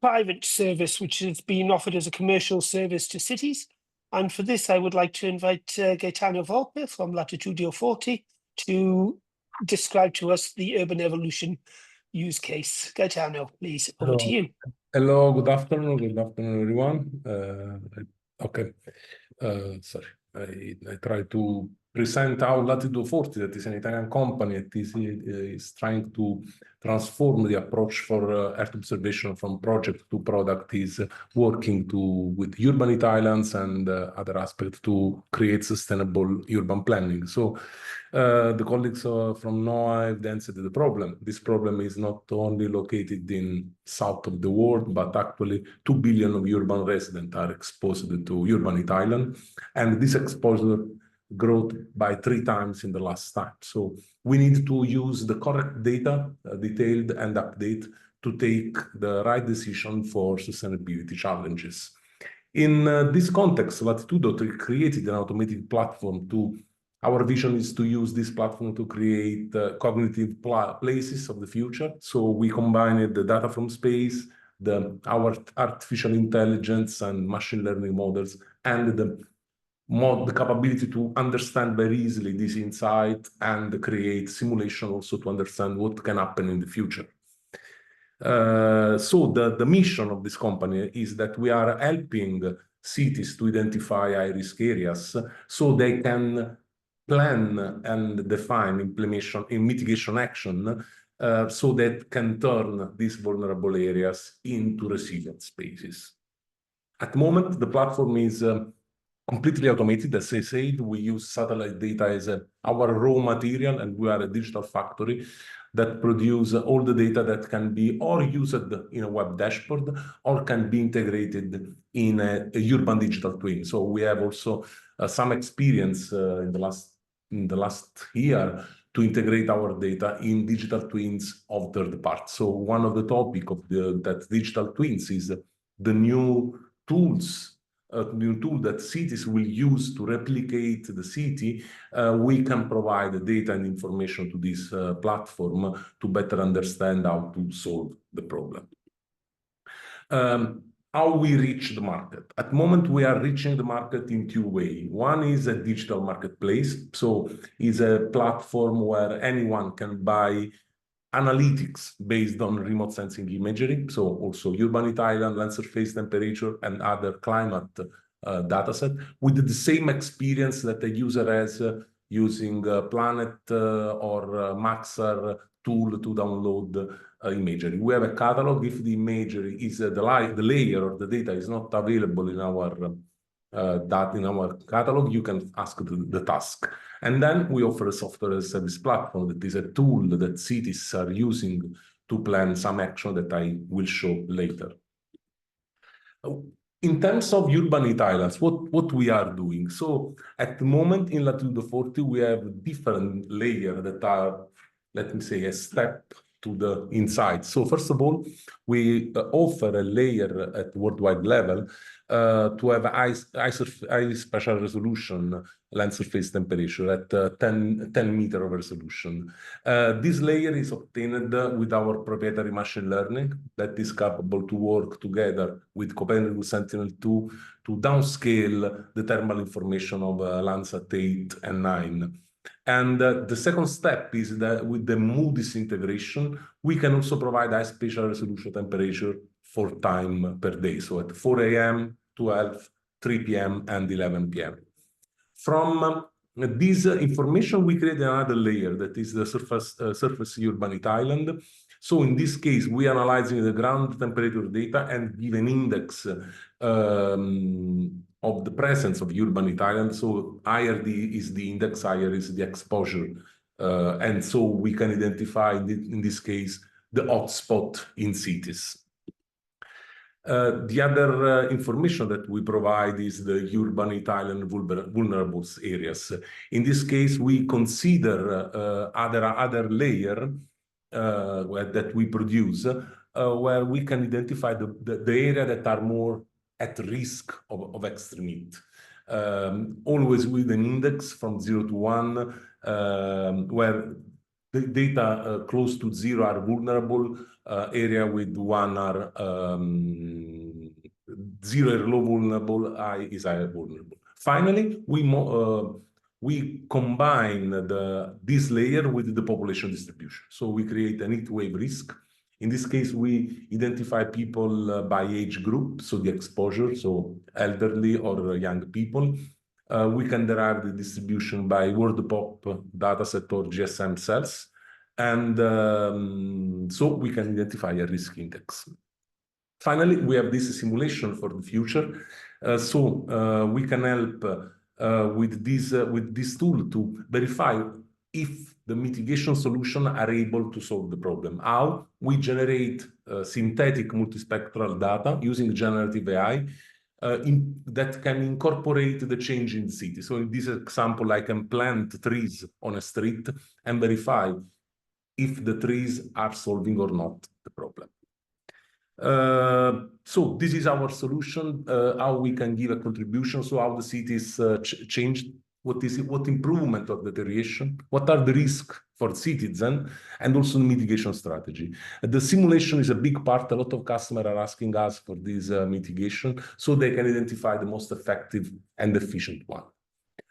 private service which is being offered as a commercial service to cities. And for this, I would like to invite Gaetano Volpe from Latitudo 40 to describe to us the urban evolution use case. Gaetano, please, over to you. Hello, good afternoon, everyone. Okay, sorry, I try to present how Latitudo 40, that is an Italian company, is trying to transform the approach for Earth observation from project to product, is working with urban heat islands and other aspects to create sustainable urban planning. So the colleagues from NOAA have answered the problem. This problem is not only located in south of the world, but actually 2 billion of urban residents are exposed to urban heat island, and this exposure growth by 3 times in the last time. So we need to use the correct data, detailed and update, to take the right decision for sustainability challenges. In this context, Latitudo created an automated platform our vision is to use this platform to create cognitive places of the future. So we combined the data from space, our artificial intelligence and machine learning models, and the capability to understand very easily this insight and create simulation also to understand what can happen in the future. So the mission of this company is that we are helping cities to identify high-risk areas so they can plan and define implementation in mitigation action so that can turn these vulnerable areas into resilient spaces. At the moment, the platform is completely automated. As I said, we use satellite data as our raw material, and we are a digital factory that produce all the data that can be or used in a web dashboard or can be integrated in a urban digital twin. So we have also some experience in the last year to integrate our data in digital twins of third parties. So one of the topic of that digital twins is the new tools, a new tool that cities will use to replicate the city. We can provide the data and information to this platform to better understand how to solve the problem. How we reach the market. At the moment, we are reaching the market in two ways. One is a digital marketplace. So it's a platform where anyone can buy analytics based on remote sensing imagery. So also urban island, land surface temperature, and other climate dataset with the same experience that the user has using Planet or Maxar tool to download imagery. We have a catalog. If the imagery is the layer or the data is not available in our catalog, you can ask the task. And then we offer a software as a service platform that is a tool that cities are using to plan some action that I will show later. In terms of urban islands, what we are doing. So at the moment in Latitudo 40, we have different layers that are, let me say, a step to the inside. So first of all, we offer a layer at worldwide level to have high spatial resolution land surface temperature at 10 meter of resolution. This layer is obtained with our proprietary machine learning that is capable to work together with Copernicus Sentinel-2 to downscale the thermal information of Landsat 8 and 9. And the second step is that with the Moody's integration, we can also provide high spatial resolution temperature for time per day. So at 4 a.m., 12, 3 p.m., and 11 p.m. From this information, we create another layer that is the surface urban island. So in this case, we are analyzing the ground temperature data and give an index of the presence of urban island. So higher is the index, higher is the exposure. And so we can identify, in this case, the hotspot in cities. The other information that we provide is the urban island vulnerable areas. In this case, we consider other layer that we produce where we can identify the area that are more at risk of extreme heat. Always with an index from 0 to 1, where the data close to 0 are vulnerable, area with 1 are 0 are low vulnerable, high is high vulnerable. Finally, we combine this layer with the population distribution. So we create an heat wave risk. In this case, we identify people by age group, so the exposure, so elderly or young people. We can derive the distribution by world pop dataset or GSM cells. And so we can identify a risk index. Finally, we have this simulation for the future. So we can help with this tool to verify if the mitigation solutions are able to solve the problem. How? We generate synthetic multispectral data using generative AI that can incorporate the change in the city. So in this example, I can plant trees on a street and verify if the trees are solving or not the problem. So this is our solution, how we can give a contribution, so how the cities changed, what improvement or deterioration, what are the risks for citizens, and also the mitigation strategy. The simulation is a big part. A lot of customers are asking us for this mitigation, so they can identify the most effective and efficient one.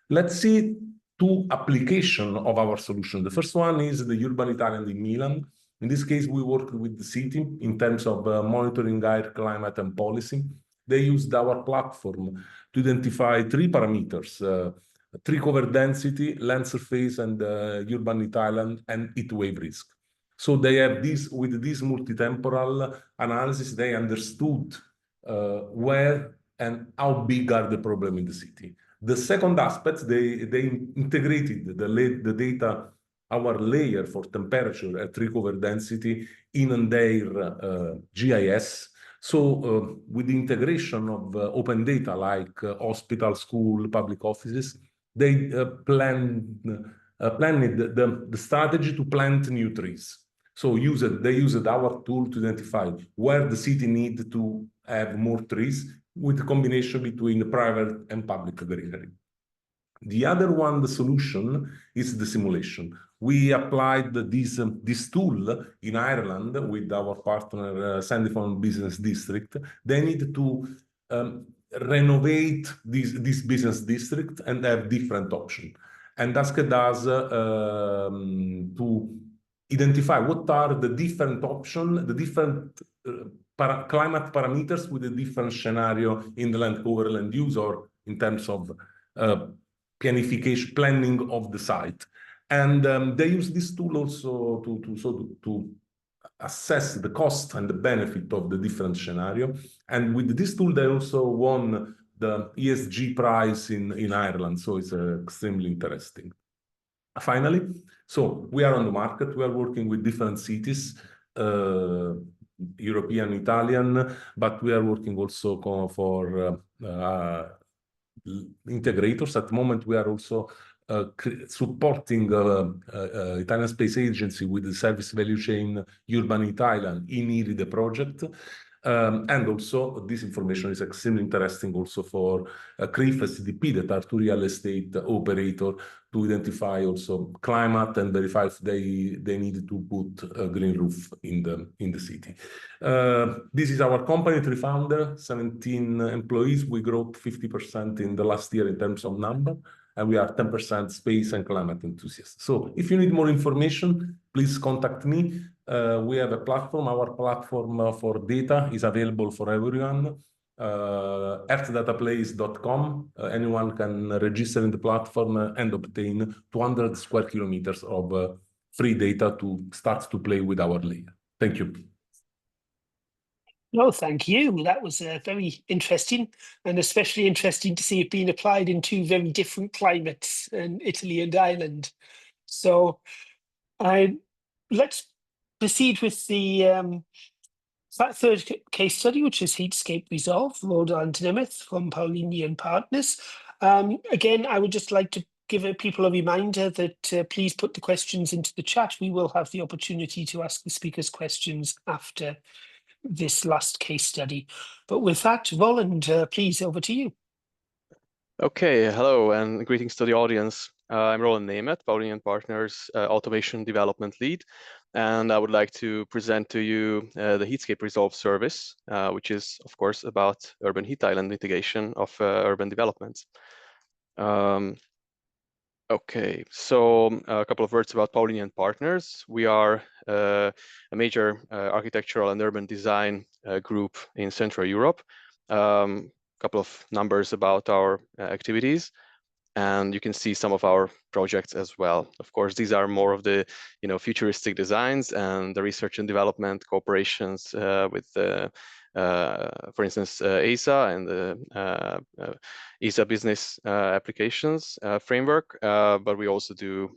Let's see 2 applications of our solution. The first one is the urban island in Milan. In this case, we work with the city in terms of monitoring air, climate, and policy. They used our platform to identify 3 parameters, tree cover density, land surface, and urban island, and heat wave risk. So they have this, with this multi-temporal analysis, they understood where and how big are the problem in the city. The second aspect, they integrated the data, our layer for temperature at recover density in their GIS. So with the integration of open data like hospital, school, public offices, they planned the strategy to plant new trees. So they used our tool to identify where the city needs to have more trees with a combination between the private and public greenery. The other one, the solution, is the simulation. We applied this tool in Ireland with our partner Sandyford Business District. They need to renovate this business district and have different options. And asked us to identify what are the different options, the different climate parameters with a different scenario in the land cover land use or in terms of planning of the site. And they use this tool also to assess the cost and the benefit of the different scenario. And with this tool, they also won the ESG prize in Ireland. So it's extremely interesting. Finally, so we are on the market. We are working with different cities, European, Italian, but we are working also for integrators. At the moment, we are also supporting Italian Space Agency with the service value chain Urban Italian in IRIDE project. And also, this information is extremely interesting also for CRIF, SDP, that are two real estate operator, to identify also climate and verify if they need to put a green roof in the city. This is our company, 3 founders, 17 employees. We grew 50% in the last year in terms of number, and we are 10% space and climate enthusiasts. So if you need more information, please contact me. We have a platform. Our platform for data is available for everyone. earthdataplace.com. Anyone can register in the platform and obtain 200 square kilometers of free data to start to play with our layer. Thank you. No, thank you. That was very interesting, and especially interesting to see it being applied in 2 very different climates, in Italy and Ireland. So let's proceed with the third case study, which is Heatscape Resolve, Rhode Island Nemeth from Paolini and Partners. Again, I would just like to give people a reminder that please put the questions into the chat. We will have the opportunity to ask the speakers questions after this last case study. But with that, Roland, please, over to you. Okay, hello and greetings to the audience. I'm Roland Nemeth, Paolini and Partners Automation Development Lead, and I would like to present to you the Heatscape Resolve service, which is, of course, about urban heat island mitigation of urban developments. Okay, so a couple of words about Paolini and Partners. We are a major architectural and urban design group in Central Europe. Couple of numbers about our activities, and you can see some of our projects as well. Of course, these are more of the futuristic designs and the research and development cooperations with for instance, ESA and the ESA business applications framework, but we also do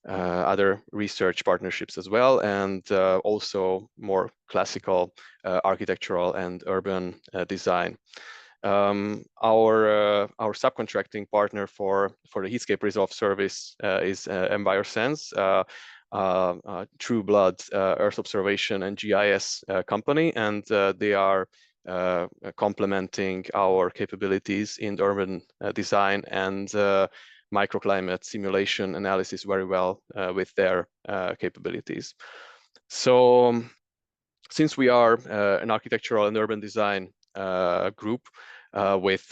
other research partnerships as well, and also more classical architectural and urban design. Our subcontracting partner for the Heatscape Resolve service is EnviroSense, true blood Earth observation and GIS company, and they are complementing our capabilities in urban design and microclimate simulation analysis very well with their capabilities. So since we are an architectural and urban design group with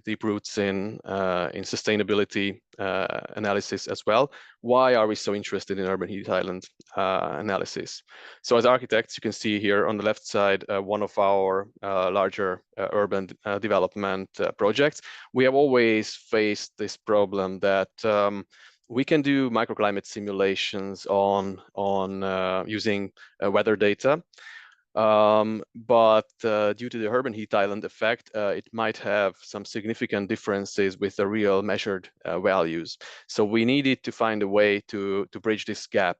deep roots in sustainability analysis as well, why are we so interested in urban heat island analysis? So as architects, you can see here on the left side one of our larger urban development projects. We have always faced this problem that we can do microclimate simulations on using weather data. but due to the urban heat island effect, it might have some significant differences with the real measured values. So we needed to find a way to bridge this gap.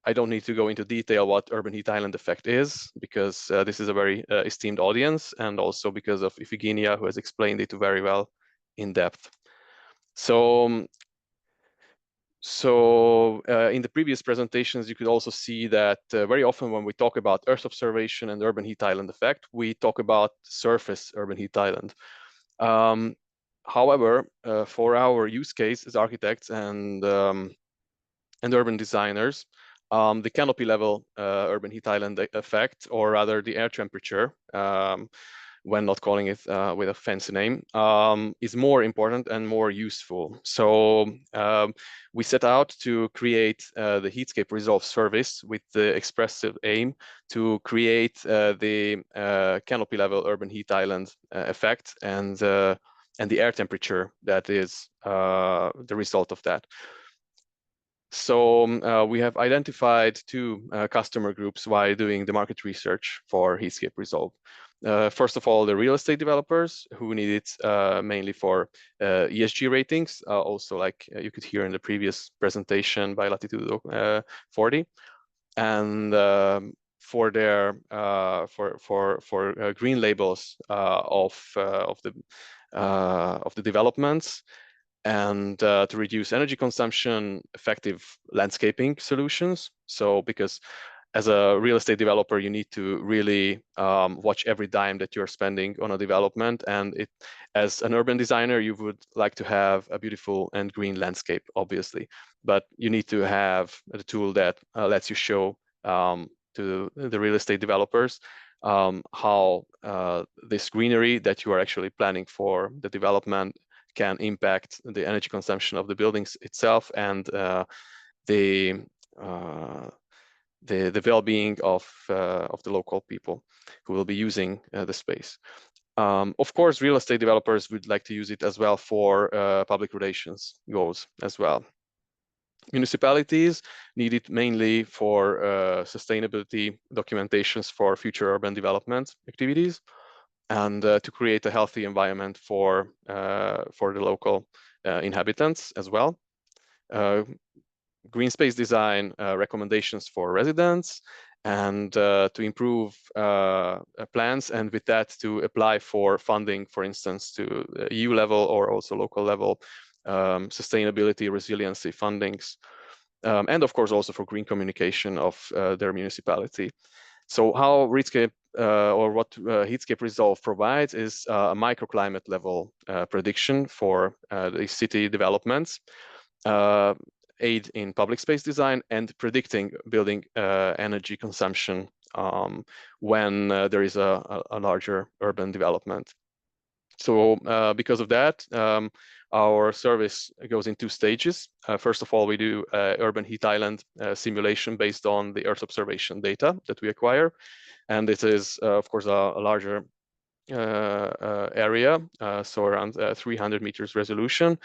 I don't need to go into detail what urban heat island effect is, because this is a very esteemed audience, and also because of Iphigenia, who has explained it very well in depth. So in the previous presentations, you could also see that very often when we talk about Earth observation and urban heat island effect, we talk about surface urban heat island. However, for our use case as architects and urban designers, the canopy level urban heat island effect, or rather the air temperature, when not calling it with a fancy name, is more important and more useful. So we set out to create the Heatscape Resolve service with the expressive aim to create the canopy level urban heat island effect and the air temperature that is the result of that. So we have identified two customer groups while doing the market research for Heatscape Resolve. First of all, the real estate developers who need it mainly for ESG ratings, also like you could hear in the previous presentation by Latitudo 40, and for their green labels of the developments, and to reduce energy consumption, effective landscaping solutions. So because as a real estate developer, you need to really watch every dime that you're spending on a development. And as an urban designer, you would like to have a beautiful and green landscape, obviously. But you need to have a tool that lets you show to the real estate developers how this greenery that you are actually planning for the development can impact the energy consumption of the buildings itself and the well-being of the local people who will be using the space. Of course, real estate developers would like to use it as well for public relations goals as well. Municipalities need it mainly for sustainability documentations for future urban development activities, and to create a healthy environment for the local inhabitants as well. Green space design recommendations for residents, and to improve plans, and with that to apply for funding, for instance, to EU level or also local level sustainability resiliency fundings, and of course also for green communication of their municipality. So how Heatscape or what Heatscape Resolve provides is a microclimate level prediction for the city developments, aid in public space design, and predicting building energy consumption when there is a larger urban development. So because of that, our service goes in two stages. First of all, we do urban heat island simulation based on the Earth observation data that we acquire. And this is, of course, a larger area, so around 300 meters resolution.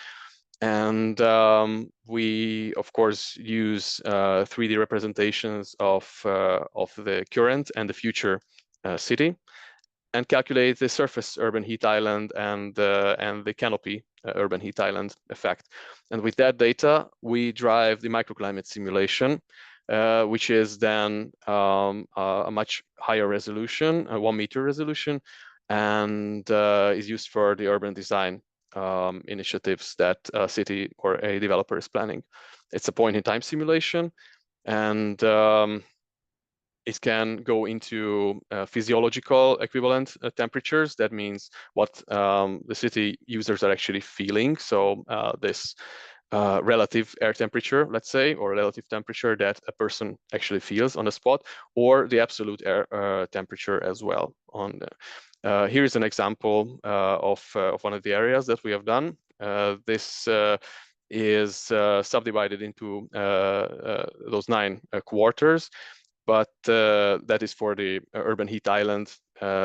And we, of course, use 3D representations of the current and the future city, and calculate the surface urban heat island and the canopy urban heat island effect. And with that data, we drive the microclimate simulation, which is then a much higher resolution, a 1 meter resolution, and is used for the urban design initiatives that a city or a developer is planning. It's a point-in-time simulation, and it can go into physiological equivalent temperatures. That means what the city users are actually feeling. So this relative air temperature, let's say, or relative temperature that a person actually feels on the spot, or the absolute air temperature as well. Here's an example of one of the areas that we have done. This is subdivided into those 9 quarters. But that is for the urban heat island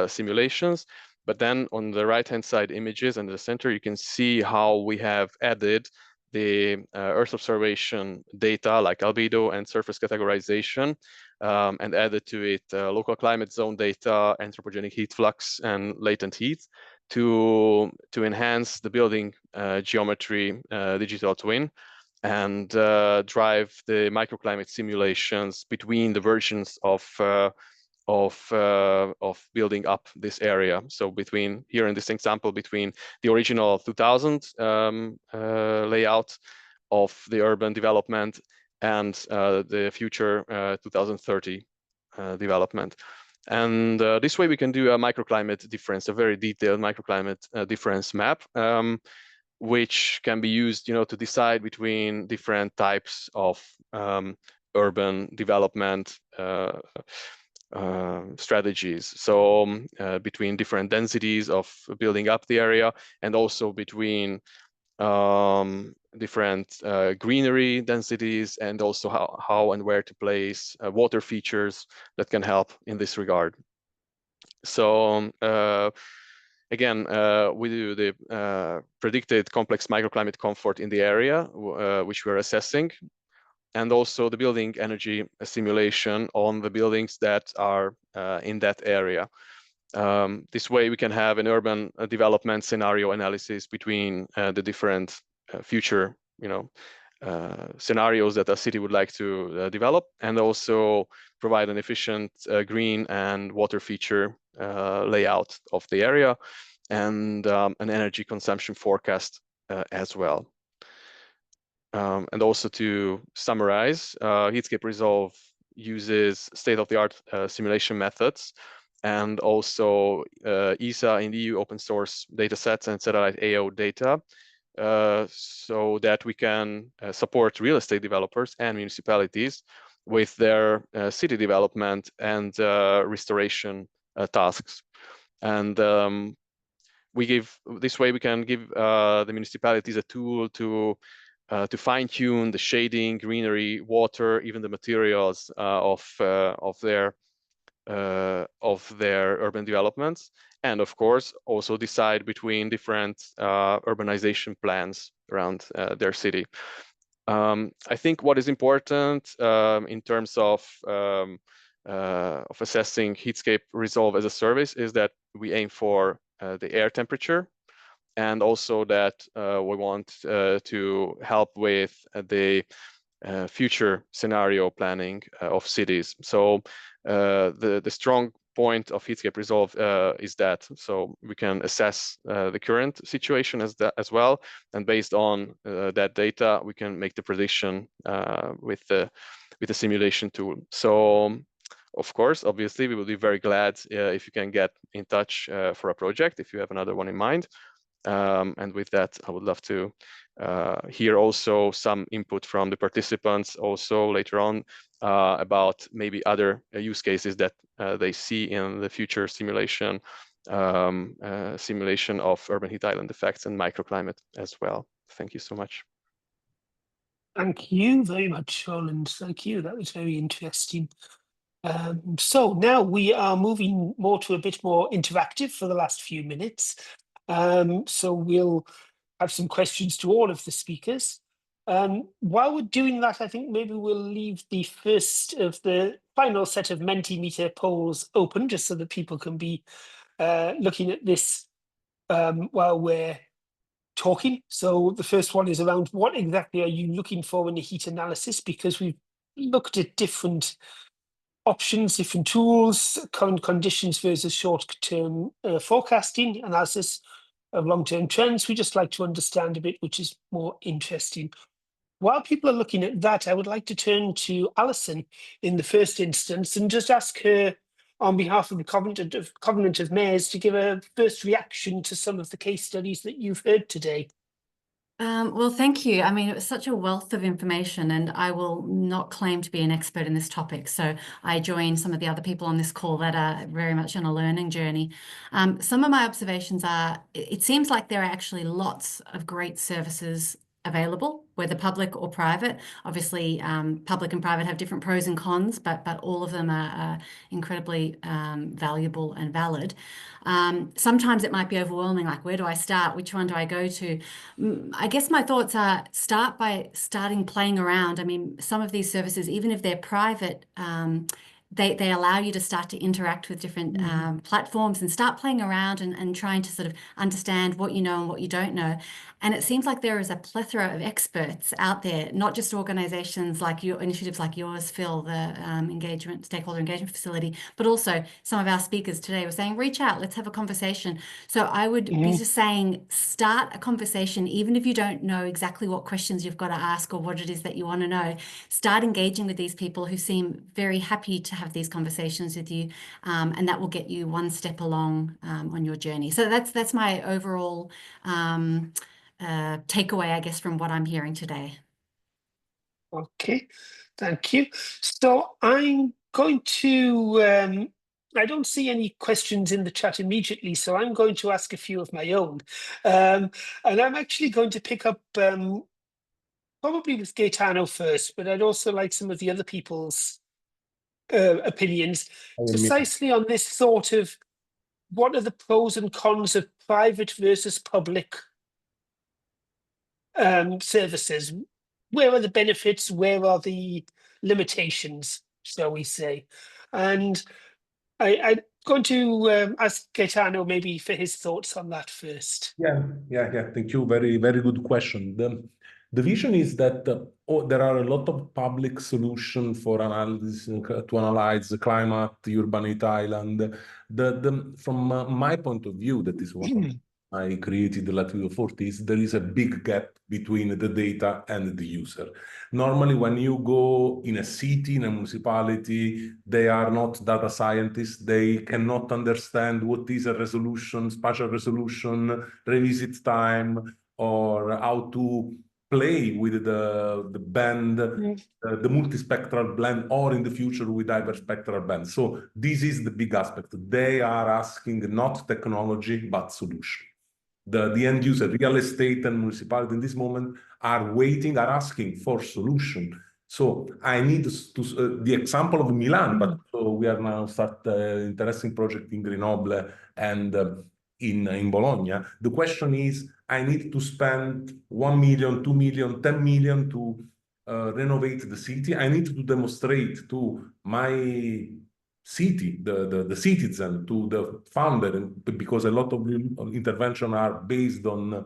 simulations. But then on the right-hand side images and the center, you can see how we have added the Earth observation data like albedo and surface categorization, and added to it local climate zone data, anthropogenic heat flux, and latent heat to enhance the building geometry digital twin and drive the microclimate simulations between the versions of building up this area. So between here in this example, between the original 2000 layout of the urban development and the future 2030 development. And this way we can do a microclimate difference, a very detailed microclimate difference map, which can be used, to decide between different types of urban development strategies. So between different densities of building up the area, and also between different greenery densities, and also how and where to place water features that can help in this regard. So again, we do the predicted complex microclimate comfort in the area, which we're assessing, and also the building energy simulation on the buildings that are in that area. This way we can have an urban development scenario analysis between the different future scenarios that a city would like to develop, and also provide an efficient green and water feature layout of the area, and an energy consumption forecast as well. And also to summarize, Heatscape Resolve uses state-of-the-art simulation methods, and also ESA and EU open source data sets and satellite AO data, so that we can support real estate developers and municipalities with their city development and restoration tasks. And this way we can give the municipalities a tool to fine-tune the shading, greenery, water, even the materials of their urban developments, and of course also decide between different urbanization plans around their city. I think what is important in terms of assessing Heatscape Resolve as a service is that we aim for the air temperature, and also that we want to help with the future scenario planning of cities. So the strong point of Heatscape Resolve is that, so we can assess the current situation as well, and based on that data, we can make the prediction with the simulation tool. So of course, obviously, we will be very glad if you can get in touch for a project, if you have another one in mind. And with that, I would love to hear also some input from the participants also later on about maybe other use cases that they see in the future simulation of urban heat island effects and microclimate as well. Thank you so much. Thank you very much, Roland. Thank you. That was very interesting. So now we are moving more to a bit more interactive for the last few minutes. So we'll have some questions to all of the speakers. While we're doing that, I think maybe we'll leave the first of the final set of Mentimeter polls open, just so that people can be looking at this while we're talking. So the first one is around what exactly are you looking for in a heat analysis? Because we've looked at different options, different tools, current conditions versus short-term forecasting, analysis of long-term trends. We just like to understand a bit which is more interesting. While people are looking at that, I would like to turn to Alison in the first instance and just ask her on behalf of the Covenant of Mayors to give a first reaction to some of the case studies that you've heard today. Well, thank you. I mean, it was such a wealth of information, and I will not claim to be an expert in this topic. So I join some of the other people on this call that are very much on a learning journey. Some of my observations are, it seems like there are actually lots of great services available, whether public or private. Obviously, public and private have different pros and cons, but all of them are incredibly valuable and valid. Sometimes it might be overwhelming, like, where do I start? Which one do I go to? I guess my thoughts are, start by playing around. I mean, some of these services, even if they're private, they allow you to start to interact with different platforms and start playing around and trying to sort of understand what you know and what you don't know. And it seems like there is a plethora of experts out there, not just organizations like initiatives like yours, Phil, the stakeholder engagement facility, but also some of our speakers today were saying, reach out, let's have a conversation. So I would be just saying, start a conversation, even if you don't know exactly what questions you've got to ask or what it is that you want to know. Start engaging with these people who seem very happy to have these conversations with you, and that will get you one step along on your journey. So that's my overall takeaway, I guess, from what I'm hearing today. Okay, thank you. So I'm going to, I don't see any questions in the chat immediately, so I'm going to ask a few of my own. And I'm actually going to pick up probably with Gaetano first, but I'd also like some of the other people's opinions, precisely on this thought of what are the pros and cons of private versus public services. Where are the benefits? Where are the limitations, shall we say? And I'm going to ask Gaetano maybe for his thoughts on that first. Yeah. Thank you. Very, very good question. The vision is that there are a lot of public solutions for analysis to analyze the climate, the urbanite island. From my point of view, that is what I created the Latitudo 40, there is a big gap between the data and the user. Normally, when you go in a city, in a municipality, they are not data scientists. They cannot understand what is a resolution, spatial resolution, revisit time, or how to play with the band, the multispectral blend, or in the future with hyperspectral band. So this is the big aspect. They are asking not technology, but solution. The end user, real estate and municipality in this moment are asking for solution. So I need to the example of Milan, but we are now start interesting project in Grenoble and in Bologna. The question is, I need to spend 1 million, 2 million, 10 million to renovate the city. I need to demonstrate to my city, the citizen, to the founder, because a lot of intervention are based on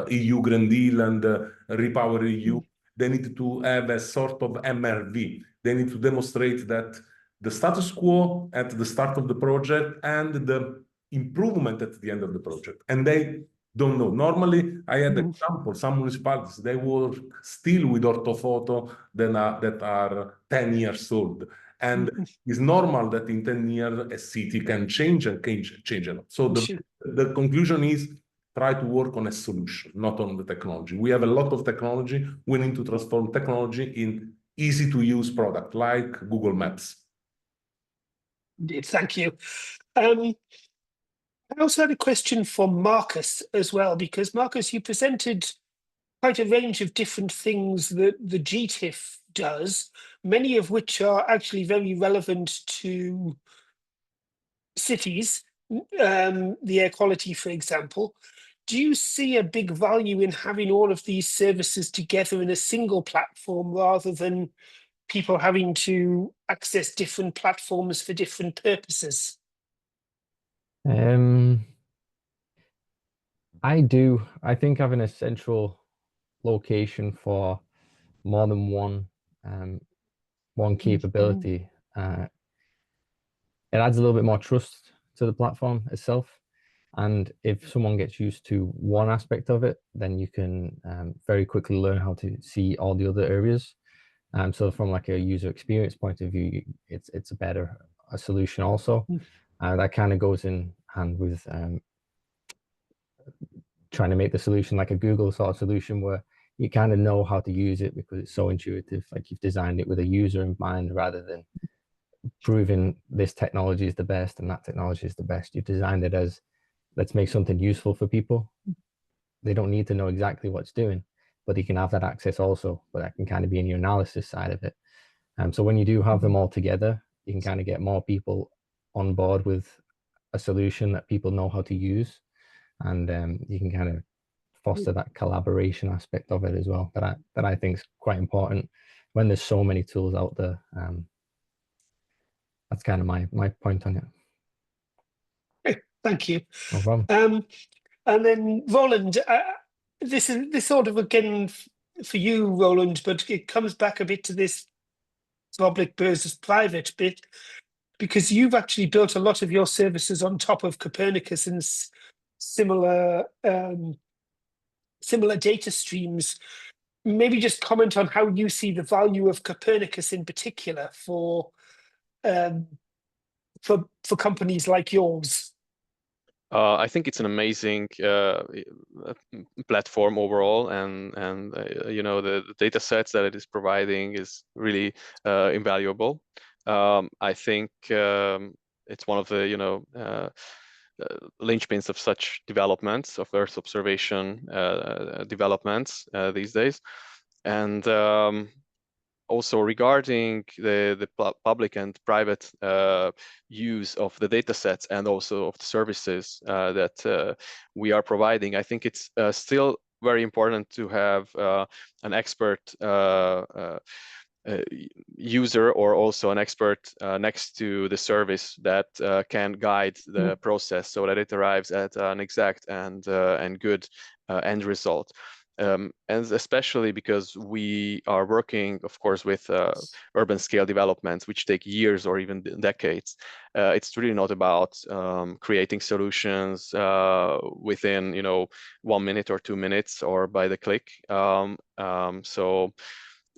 EU Green Deal and Repower EU. They need to have a sort of MRV. They need to demonstrate that the status quo at the start of the project and the improvement at the end of the project. And they don't know. Normally, I had example, some municipalities, they were still with orthophoto that are 10 years old. And it's normal that in 10 years, a city can change and change a lot. So the conclusion is, try to work on a solution, not on the technology. We have a lot of technology. We need to transform technology in easy to use product like Google Maps. Indeed, thank you. I also had a question for Marcus as well, because Marcus, you presented quite a range of different things that the GTIF does, many of which are actually very relevant to cities, the air quality, for example. Do you see a big value in having all of these services together in a single platform rather than people having to access different platforms for different purposes? I do. I think having a central location for more than one capability, it adds a little bit more trust to the platform itself. And if someone gets used to one aspect of it, then you can very quickly learn how to see all the other areas. So from like a user experience point of view, it's a better solution also. That kind of goes in hand with trying to make the solution like a Google sort of solution where you kind of know how to use it because it's so intuitive, like you've designed it with a user in mind rather than proving this technology is the best and that technology is the best. You've designed it as, let's make something useful for people. They don't need to know exactly what it's doing, but you can have that access also, but that can kind of be in your analysis side of it. So when you do have them all together, you can kind of get more people on board with a solution that people know how to use, and you can kind of foster that collaboration aspect of it as well, that I think is quite important when there's so many tools out there. That's kind of my point on it. Okay, thank you. No problem. And then Roland, this sort of again for you, Roland, but it comes back a bit to this public versus private bit, because you've actually built a lot of your services on top of Copernicus and similar data streams. Maybe just comment on how you see the value of Copernicus in particular for companies like yours. I think it's an amazing platform overall, and you know, the data sets that it is providing is really invaluable. I think it's one of the, you know, linchpins of such developments, of Earth observation developments these days. And also regarding the public and private use of the data sets and also of the services that we are providing, I think it's still very important to have an expert user, or also an expert next to the service that can guide the process so that it arrives at an exact and good end result. And especially because we are working, of course, with urban scale developments, which take years or even decades. It's really not about creating solutions within, you know, 1 minute or 2 minutes or by the click. So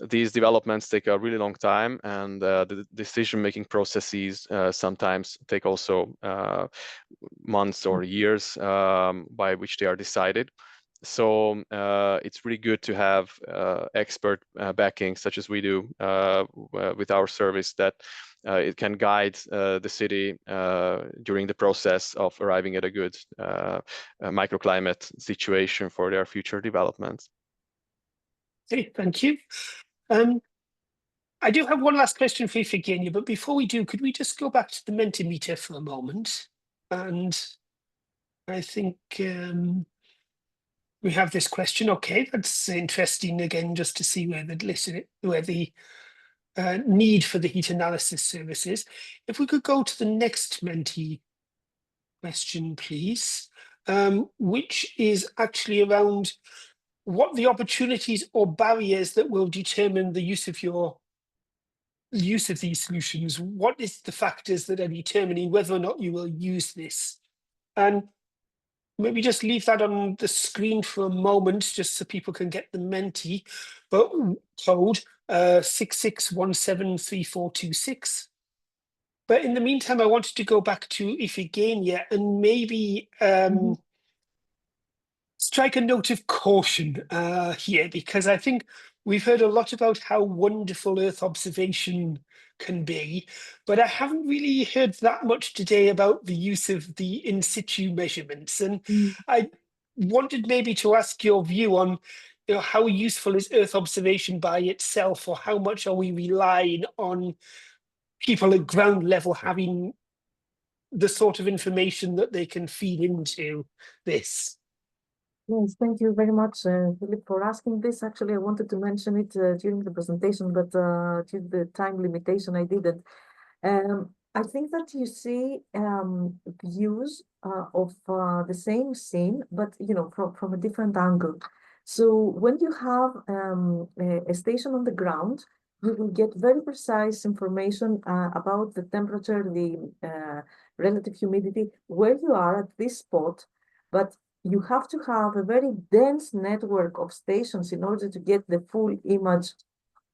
these developments take a really long time, and the decision-making processes sometimes take also months or years by which they are decided. So it's really good to have expert backing, such as we do with our service, that it can guide the city during the process of arriving at a good microclimate situation for their future developments. Okay, thank you. I do have one last question for Iphigenia, but before we do, could we just go back to the Mentimeter for a moment? And I think we have this question. Okay, that's interesting again, just to see where the need for the heat analysis services. If we could go to the next Menti question, please, which is actually around what the opportunities or barriers that will determine the use of these solutions. What is the factors that are determining whether or not you will use this? And maybe just leave that on the screen for a moment, just so people can get the Menti, but code 66173426. But in the meantime, I wanted to go back to Iphigenia and maybe strike a note of caution here, because I think we've heard a lot about how wonderful Earth observation can be, but I haven't really heard that much today about the use of the in situ measurements. And I wanted maybe to ask your view on, you know, how useful is Earth observation by itself, or how much are we relying on people at ground level having the sort of information that they can feed into this? Yes, thank you very much, Philip, for asking this. Actually, I wanted to mention it during the presentation, but due to the time limitation, I didn't. I think that you see views of the same scene, but you know, from a different angle. So when you have a station on the ground, you will get very precise information about the temperature, the relative humidity, where you are at this spot, but you have to have a very dense network of stations in order to get the full image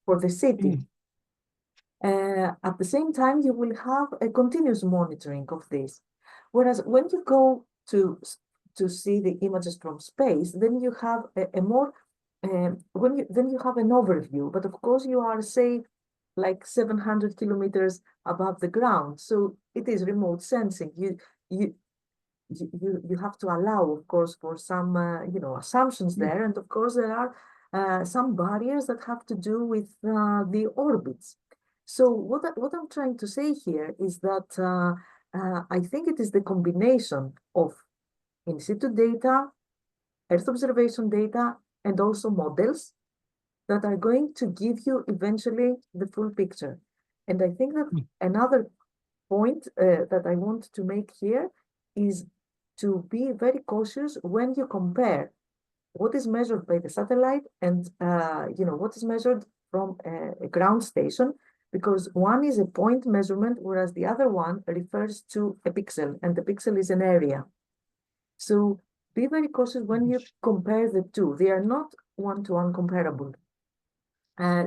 for the city. At the same time, you will have a continuous monitoring of this. Whereas when you go to see the images from space, then you have a more, then you have an overview, but of course you are, say, like 700 kilometers above the ground. So it is remote sensing. You have to allow, of course, for some you know, assumptions there, and of course there are some barriers that have to do with the orbits. So what I'm trying to say here is that I think it is the combination of in situ data, Earth observation data, and also models that are going to give you eventually the full picture. And I think that another point that I want to make here is to be very cautious when you compare what is measured by the satellite and what is measured from a ground station, because one is a point measurement, whereas the other one refers to a pixel, and the pixel is an area. So be very cautious when you compare the two. They are not one-to-one comparable.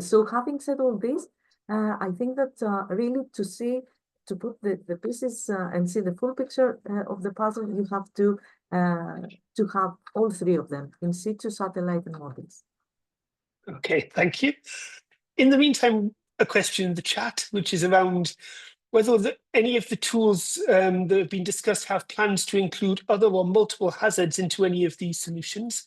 So having said all this, I think that really to put the pieces and see the full picture of the puzzle, you have to have all three of them, in situ, satellite, and models. Okay, thank you. In the meantime, a question in the chat, which is around whether any of the tools that have been discussed have plans to include other or multiple hazards into any of these solutions.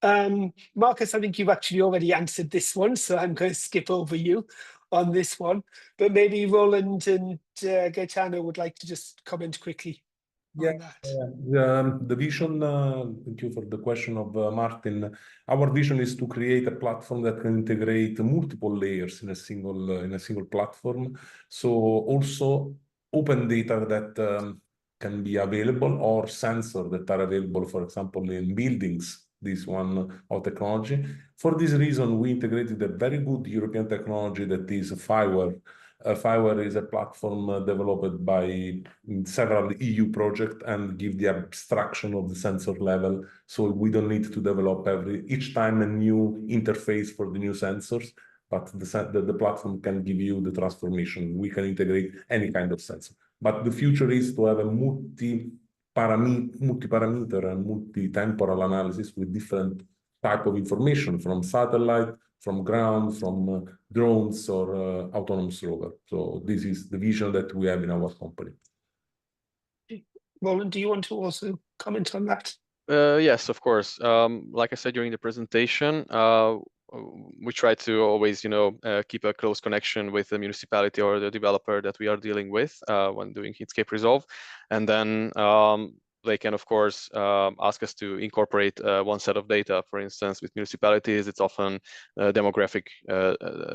Marcus, I think you've actually already answered this one, so I'm going to skip over you on this one. But maybe Roland and Gaetano would like to just comment quickly on that. The vision, thank you for the question of Martin. Our vision is to create a platform that can integrate multiple layers in a single platform. So also open data that can be available, or sensors that are available, for example, in buildings, this one of technology. For this reason, we integrated a very good European technology that is Fireware. Fireware is a platform developed by several EU projects and give the abstraction of the sensor level. So we don't need to develop each time a new interface for the new sensors, but the platform can give you the transformation. We can integrate any kind of sensor. But the future is to have a multi-parameter and multi-temporal analysis with different type of information from satellite, from ground, from drones, or autonomous rover. So this is the vision that we have in our company. Roland, do you want to also comment on that? Yes, of course. Like I said during the presentation, we try to always, keep a close connection with the municipality or the developer that we are dealing with when doing Heatscape Resolve, and then they can, of course, ask us to incorporate one set of data. For instance, with municipalities, it's often demographic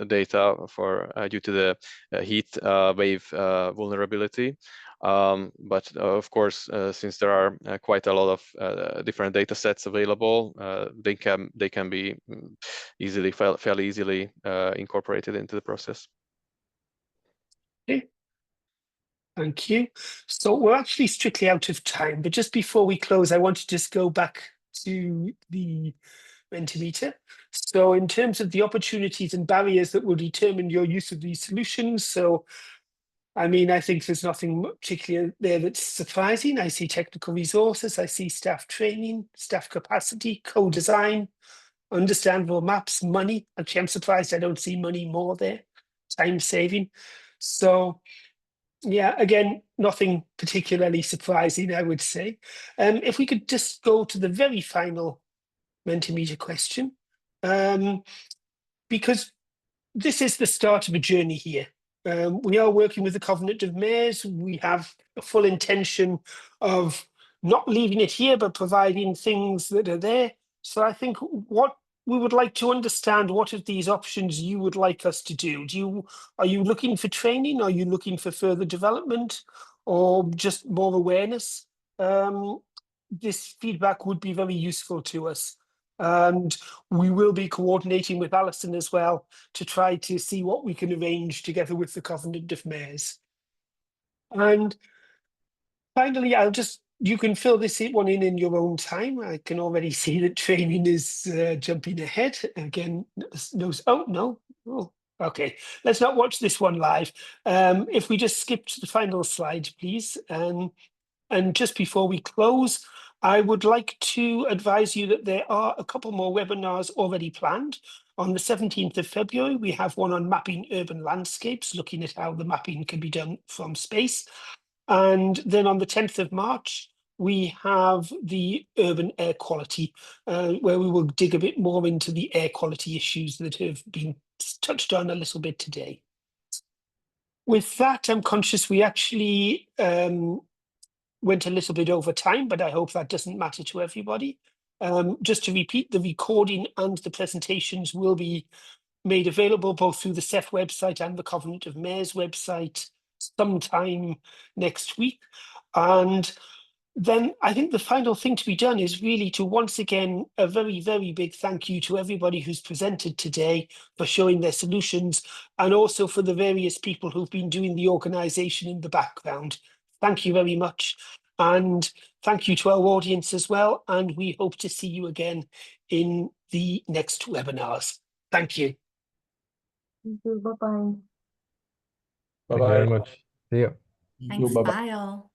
data due to the heat wave vulnerability. But of course, since there are quite a lot of different data sets available, they can be fairly easily incorporated into the process. Okay. Thank you. So we're actually strictly out of time, but just before we close, I want to just go back to the Mentimeter. So in terms of the opportunities and barriers that will determine your use of these solutions, so I mean, I think there's nothing particularly there that's surprising. I see technical resources, I see staff training, staff capacity, co-design, understandable maps, money. Actually, I'm surprised I don't see money more there, time saving. So yeah, again, nothing particularly surprising, I would say. If we could just go to the very final Mentimeter question, because this is the start of a journey here. We are working with the Covenant of Mayors. We have a full intention of not leaving it here, but providing things that are there. So I think what we would like to understand, what of these options you would like us to do? Are you looking for training? Are you looking for further development, or just more awareness? This feedback would be very useful to us. And we will be coordinating with Alison as well to try to see what we can arrange together with the Covenant of Mayors. And finally, you can fill this one in your own time. I can already see that training is jumping ahead. Again, okay, let's not watch this one live. If we just skip to the final slide, please. And just before we close, I would like to advise you that there are a couple more webinars already planned. On the 17th of February, we have one on mapping urban landscapes, looking at how the mapping can be done from space. And then on the 10th of March, we have the urban air quality, where we will dig a bit more into the air quality issues that have been touched on a little bit today. With that, I'm conscious we actually went a little bit over time, but I hope that doesn't matter to everybody. Just to repeat, the recording and the presentations will be made available both through the SEF website and the Covenant of Mayors website sometime next week. And then I think the final thing to be done is really to once again, a very, very big thank you to everybody who's presented today for showing their solutions, and also for the various people who've been doing the organisation in the background. Thank you very much. And thank you to our audience as well. And we hope to see you again in the next webinars. Thank you. Thank you. Bye-bye. Thank you very much. See you. Thank Thanks, you. Bye-bye. bye all.